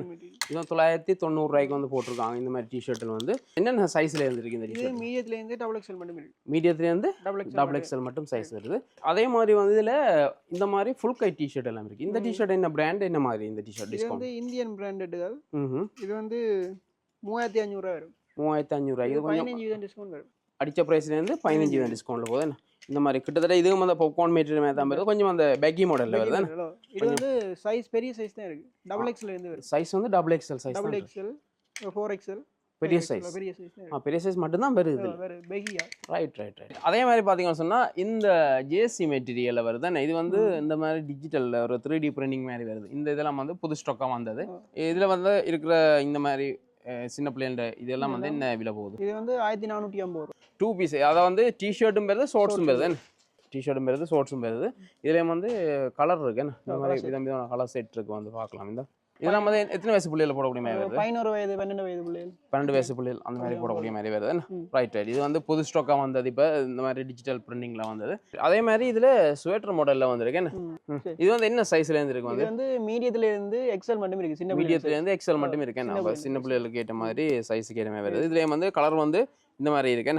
இது 990 ரூபாய்க்கு வந்து போட்டிருக்காங்க. இந்த மாதிரி டிஷர்ட்டில் வந்து என்னென்ன சைஸ்ல இருக்கு இந்த இது டிஷர்ட்? மீடியத்துல இருந்து XXL மட்டுமே இருக்கு. மீடியத்துல இருந்து XXL மட்டும் சைஸ் வருது. அதே மாதிரி வந்து இதுல இந்த மாதிரி ஃபுல் கை டிஷர்ட் எல்லாம் இருக்கு. இந்த டிஷர்ட் என்ன பிராண்ட், என்ன மாதிரி இந்த டிஷர்ட் இது டிஸ்கவுண்ட்? வந்து இந்தியன் பிராண்டட்கள். இது வந்து 3500 ரூபா வரும். 3500 ரூபாய். இது கொஞ்சம் 15% டிஸ்கவுண்ட் வரும். அடிச்ச பிரைஸ்ல இருந்து 15% டிஸ்கவுண்ட்ல போகுது. இந்த மாதிரி கிட்டத்தட்ட இதுவும் அந்த பாப்கார்ன் மெட்டீரியல் தான் வருது. கொஞ்சம் அந்த பேக்கி மாடல்ல வருது. இது வந்து சைஸ் பெரிய சைஸ் தான் இருக்கு. XXL இருந்து வருது. சைஸ் வந்து XXL சைஸ். XXL 4XL பெரிய சைஸ். பெரிய சைஸ் மட்டும் தான் வருது. ரைட். அதே மாதிரி பார்த்தீங்கன்னு சொன்னா இந்த ஜேசி மெட்டீரியல்ல வருது. இது வந்து இந்த மாதிரி டிஜிட்டல்ல ஒரு 3D பிரிண்டிங் மாதிரி வருது. இந்த இதெல்லாம் வந்து புது ஸ்டாக்கா வந்தது. இதுல வந்து இருக்கிற இந்த மாதிரி சின்ன பிள்ளைங்க இதெல்லாம் வந்து என்ன விலை போகுது? இது வந்து 1450 ரூபாய். 2 பீஸ். அதை வந்து டிஷர்ட்டும் வருது, ஷார்ட்ஸும் வருது. டிஷர்ட்டும் வருது, ஷார்ட்ஸும் வருது. இதுலேயும் வந்து கலர் இருக்கு, இந்த மாதிரி விதமான கலர் செட் இருக்கு, வந்து பார்க்கலாம். இந்த இதெல்லாம் வந்து எத்தனை வயசு பிள்ளைகள் போடக்கூடிய மாதிரி வருது? 11 வயது 12 வயது பிள்ளைகள். 12 வயசு பிள்ளைகள் அந்த மாதிரி போடக்கூடிய மாதிரி வருது. ரைட். இது வந்து புது ஸ்டாக்கா வந்தது. இப்போ இந்த மாதிரி டிஜிட்டல் பிரிண்டிங்ல வந்தது. அதே மாதிரி இதுல ஸ்வெட்டர் மாடல்ல வந்திருக்கு. இது வந்து என்ன சைஸ்ல இருந்து இருக்கு? இது வந்து மீடியத்துல இருந்து XL மட்டும் இருக்கு. சின்ன மீடியத்துல இருந்து XL மட்டும் இருக்கு. நம்ம சின்ன பிள்ளைகளுக்கு ஏற்ற மாதிரி சைஸுக்கு ஏற்ற மாதிரி வருது. இதுல வந்து கலர் வந்து இந்த மாதிரி இருக்கு.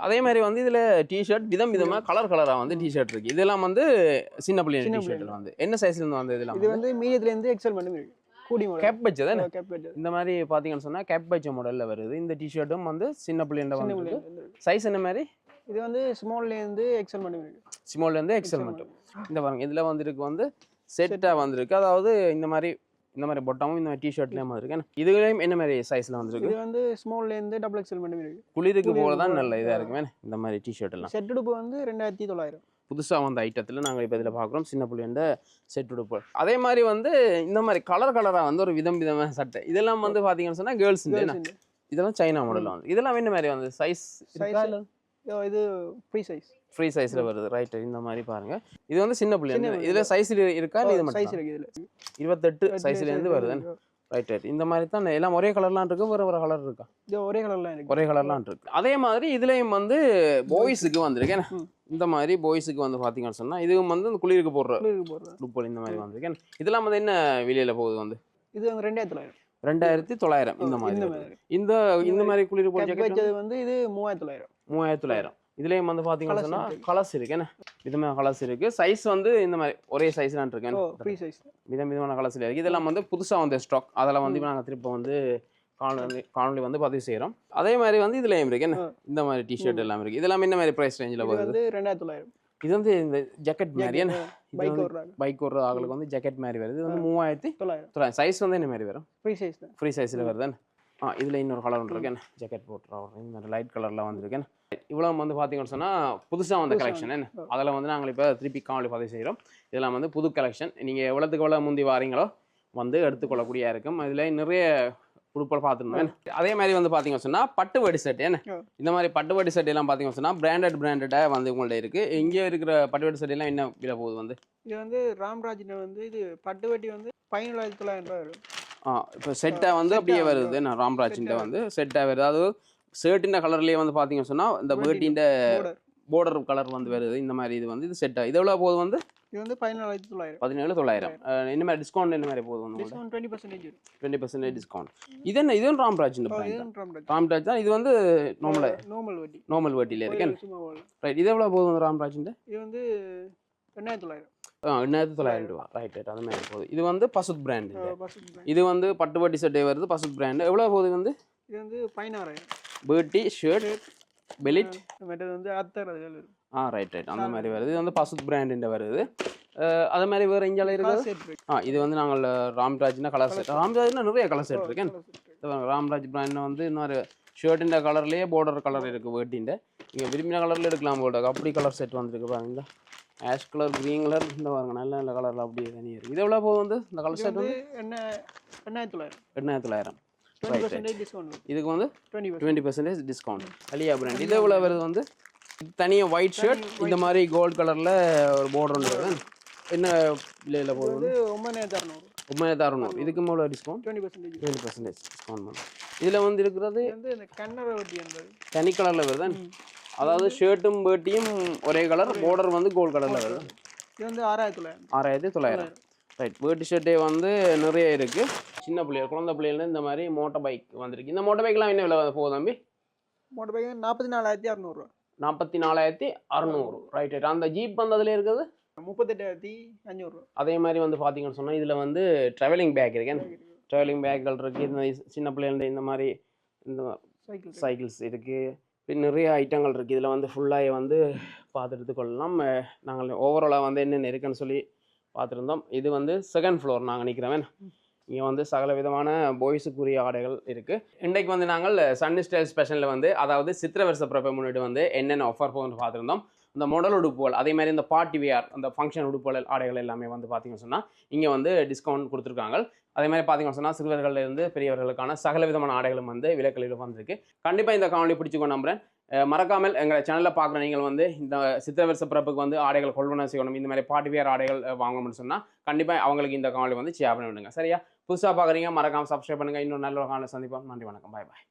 அதே மாதிரி வந்து இதுல டிஷர்ட் விதமா கலரா வந்து டிஷர்ட் இருக்கு. இதெல்லாம் வந்து சின்ன பிள்ளைங்க டிஷர்ட்ல வந்து என்ன சைஸ்ல இருந்து வந்து இதெல்லாம்? இது வந்து மீடியத்துல இருந்து XL மட்டும் இருக்கு. கேப் வச்சது இந்த மாதிரி பாத்தீங்கன்னு சொன்னா கேப் வச்ச மாடல்ல வருது. இந்த டிஷர்ட்டும் வந்து சின்ன பிள்ளைங்க வந்து சைஸ் என்ன மாதிரி? இது வந்து ஸ்மால்ல இருந்து XL மட்டும் இருக்கு. ஸ்மால்ல இருந்து XL மட்டும். இந்த பாருங்க, இதுல வந்துருக்கு வந்து செட்டா வந்திருக்கு. அதாவது இந்த மாதிரி பொட்டமும் இந்த மாதிரி டிஷர்ட்லயும் வந்திருக்கு. இதுலயும் என்ன மாதிரி சைஸ்ல வந்திருக்கு? இது வந்து ஸ்மால்ல இருந்து XXL மட்டும் இருக்கு. குளிருக்கு போறதான் நல்ல இதா இருக்குமே இந்த மாதிரி டிஷர்ட் எல்லாம். செட் உடுப்பு வந்து 2900. புதுசாக வந்த ஐட்டத்தில் நாங்கள் இப்போ இதில் பார்க்குறோம் சின்ன பிள்ளைண்ட செட் உடுப்பு. அதே மாதிரி வந்து இந்த மாதிரி கலராக வந்து ஒரு விதமான சட்டை. இதெல்லாம் வந்து பார்த்தீங்கன்னு சொன்னால் கேர்ள்ஸ் இதெல்லாம் சைனா மாடலில் வந்து. இதெல்லாம் என்ன மாதிரி வந்து சைஸ்? இது ஃப்ரீ சைஸில் வருது. ரைட். இந்த மாதிரி பாருங்க, இது வந்து சின்ன பிள்ளைங்க. இதில் சைஸ் இருக்கா? இது மட்டும் சைஸ் இருக்கு. இதில் 28 சைஸ்லேருந்து வருது. ரைட். இந்த மாதிரி தான் எல்லாம் ஒரே கலர்லாம் இருக்கு. வேற கலர் இருக்கா? ஒரே கலர்லாம் இருக்கு. ஒரே கலர்லாம் இருக்கு. அதே மாதிரி இதுலயும் வந்து பாய்ஸுக்கு வந்திருக்கேன். இந்த மாதிரி பாய்ஸுக்கு வந்து பாத்தீங்கன்னு சொன்னா இதுவும் வந்து குளிருக்கு போடுற உடுப்புகள் இந்த மாதிரி வந்திருக்கேன். இதெல்லாம் வந்து என்ன விலையில போகுது வந்து? இது வந்து 2900. 2900 இந்த மாதிரி. இந்த மாதிரி குளிர் போடுற ஜாக்கெட் வந்து இது 3900. 3900. இதுலயும் வந்து பாத்தீங்கன்னு சொன்னா கலர்ஸ் இருக்கு. விதமான கலர்ஸ் இருக்கு. சைஸ் வந்து இந்த மாதிரி ஒரே சைஸ் தான் இருக்கேன். ஃப்ரீ சைஸ் விதமான கலர்ஸ்ல இருக்கு. இதெல்லாம் வந்து புதுசா வந்த ஸ்டாக். அதெல்லாம் வந்து நாங்க திருப்ப வந்து காணொலி வந்து பதிவு செய்யறோம். அதே மாதிரி வந்து இதுலயும் இருக்கு இந்த மாதிரி டிஷர்ட் எல்லாம் இருக்கு. இதெல்லாம் என்ன மாதிரி பிரைஸ் ரேஞ்சில் வருது? 2900. இது வந்து இந்த ஜாக்கெட் மாதிரி பைக் ஓடுற ஆளுக்கு வந்து ஜாக்கெட் மாதிரி வருது. இது வந்து 3900. சைஸ் வந்து என்ன மாதிரி வரும்? ஃப்ரீ சைஸ்ல வருது. இதுல இன்னொரு கலர் ஒன்று இருக்கு, ஜாக்கெட் போட்டுறோம். இந்த மாதிரி லைட் கலர்ல வந்துருக்கேன். இவ்வளவு வந்து பாத்தீங்கன்னு சொன்னா புதுசா வந்த கலெக்ஷன். அதில் வந்து நாங்கள் இப்போ திருப்பி காணொலி பதிவு செய்யறோம். இதெல்லாம் வந்து புது கலெக்ஷன். நீங்க எவ்வளவுக்கு எவ்வளவு முந்தி வாரீங்களோ வந்து எடுத்துக்கொள்ளக்கூடிய இருக்கும். இதுல நிறைய உடுப்பல் பார்த்துருந்தேன். அதே மாதிரி வந்து பார்த்தீங்கன்னு சொன்னால் பட்டு வடி செட். இந்த மாதிரி பட்டு வடி செட் எல்லாம் பார்த்தீங்கன்னு சொன்னால் பிராண்டடாக வந்து உங்கள்ட்ட இருக்கு. இங்கே இருக்கிற பட்டு வடி செட் எல்லாம் என்ன விலை போகுது வந்து? இது வந்து ராம்ராஜில் வந்து இது பட்டு வட்டி வந்து 15900 வரும். இப்போ செட்டாக வந்து அப்படியே வருது. நான் ராம்ராஜின்ட்ட வந்து செட்டாக வருது. அது ஷர்ட்டின் கலர்லேயே வந்து பார்த்தீங்கன்னு சொன்னால் இந்த வேட்டின் border கலர் வந்து வருது. இந்த மாதிரி இது வந்து இது செட்டா. இது எவ்வளவு போகுது வந்து? இது வந்து 17900. 17900. என்ன மாதிரி டிஸ்கவுண்ட் என்ன மாதிரி போகுது வந்து? டிஸ்கவுண்ட் 20%. 20% டிஸ்கவுண்ட். இது என்ன? இது ராம்ராஜ் இந்த பிராண்ட். ராம்ராஜ் தான். இது வந்து நார்மல் வட்டில இருக்கு. ரைட். இது எவ்வளவு போகுது வந்து ராம்ராஜ்ல? இது வந்து 2900. 2900 ரூபா. ரைட். அது மாதிரி போகுது. இது வந்து பசுத் பிராண்ட். இது வந்து பட்டு வட்டி செட்டே வருது. பசுத் பிராண்ட். எவ்வளவு போகுது வந்து? இது வந்து 16000. வேட்டி ஷர்ட் பெலிட் மற்றது வந்து அத்தர் அது வருது. ரைட். அந்த மாதிரி வருது. இது வந்து பசுத் பிராண்டின் வருது. அதே மாதிரி வேற இஞ்சால இருக்கு. இது வந்து நாங்கள் ராம்ராஜ்னா கலர் செட். ராம்ராஜ்னா நிறைய கலர் செட் இருக்கேன். ராம்ராஜ் பிராண்ட் வந்து இன்னொரு ஷர்ட்டின் கலர்லேயே border கலர் இருக்கு. வேட்டின் நீங்கள் விரும்பின கலரில் எடுக்கலாம் போல. அப்படி கலர் செட் வந்துருக்கு பாருங்க. ஆஷ் கலர், க்ரீன் கலர், இந்த பாருங்க நல்ல நல்ல கலரில் அப்படியே தனியாக இருக்குது. இது எவ்வளோ போகுது வந்து இந்த கலர் ஷர்ட் வந்து? 8900. 20% டிஸ்கவுண்ட். இதுக்கு வந்து 20%. 20% டிஸ்கவுண்ட். அலியா பிராண்ட். இது எவ்வளோ வருது வந்து? இது தனியாக ஒயிட் ஷர்ட், இந்த மாதிரி கோல்ட் கலரில் ஒரு border ஒன்று வருது. என்ன விலையில் போகுது? 9600. 9600. இதுக்கு எவ்வளோ டிஸ்கவுண்ட்? 20% 20% டிஸ்கவுண்ட் பண்ணும். இதில் வந்து இருக்கிறது வந்து இந்த கண்ணரை வட்டி என்பது தனி கலரில் வருது. அதாவது ஷர்ட்டும் வேட்டியும் ஒரே கலர், பார்டர் வந்து கோல்ட் கலரில் வருது. இது வந்து 6900. 6900. ரைட். வேட்டி ஷர்ட்டே வந்து நிறைய இருக்குது. சின்ன பிள்ளைகள், குழந்தை பிள்ளைகள் இந்த மாதிரி மோட்டர் பைக் வந்திருக்கு. இந்த மோட்டர் பைக்லாம் என்ன விலை போகுது தம்பி? Motor bike 44600. 44600. Right right. அந்த ஜீப் வந்து அதில் இருக்குது 38500. அதே மாதிரி வந்து பார்த்தீங்கன்னு சொன்னால் இதில் வந்து ட்ராவலிங் பேக் இருக்கேன். ட்ராவலிங் பேக்குகள் இருக்குது. இந்த சின்ன பிள்ளைகள் இந்த மாதிரி இந்த சைக்கிள்ஸ் இருக்குது. இப்போ நிறைய ஐட்டங்கள் இருக்குது. இதில் வந்து ஃபுல்லாக வந்து பார்த்துட்டு கொள்ளலாம். நாங்கள் ஓவராலாக வந்து என்னென்ன இருக்குன்னு சொல்லி பார்த்துருந்தோம். இது வந்து செகண்ட் ஃப்ளோர் நாங்கள் நிற்கிறவன். இங்கே வந்து சகல விதமான பாய்ஸுக்குரிய ஆடைகள் இருக்குது. இன்றைக்கு வந்து நாங்கள் சன்னி ஸ்டைல் ஸ்பெஷலில் வந்து அதாவது சித்திரை வருஷ பிறப்பை முன்னிட்டு வந்து என்னென்ன ஆஃபர் போகுதுன்னு பார்த்துருந்தோம். இந்த மாடல் உடுப்புகள், அதே மாதிரி இந்த பார்ட்டி வியர், அந்த ஃபங்க்ஷன் உடுப்புகள் ஆடைகள் எல்லாமே வந்து பார்த்தீங்கன்னு சொன்னால் இங்கே வந்து டிஸ்கவுண்ட் கொடுத்துருக்காங்க. அதே மாதிரி பார்த்தீங்கன்னு சொன்னால் சிறுவர்களிலிருந்து பெரியவர்களுக்கான சகல விதமான ஆடைகளும் வந்து விலைக்களில் வந்திருக்கு. கண்டிப்பாக இந்த காணொலி பிடிச்சிக்கோ நம்புறேன். மறக்காமல் எங்களை சேனலில் பார்க்குற நீங்கள் வந்து இந்த சித்திரை வருஷ பிறப்புக்கு வந்து ஆடைகள் கொள்வனம் செய்யணும், இந்த மாதிரி பார்ட்டி வியர் ஆடைகள் வாங்கணும்னு சொன்னால் கண்டிப்பாக அவங்களுக்கு இந்த காணொலி வந்து ஷேர் பண்ணி விடுங்க. சரியா? புதுசாக பார்க்குறீங்க, மறக்காமல் சப்ஸ்கிரைப் பண்ணுங்கள். இன்னொரு நல்ல ஒரு காணொலி சந்திப்போம். நன்றி, வணக்கம், பாய் பாய்.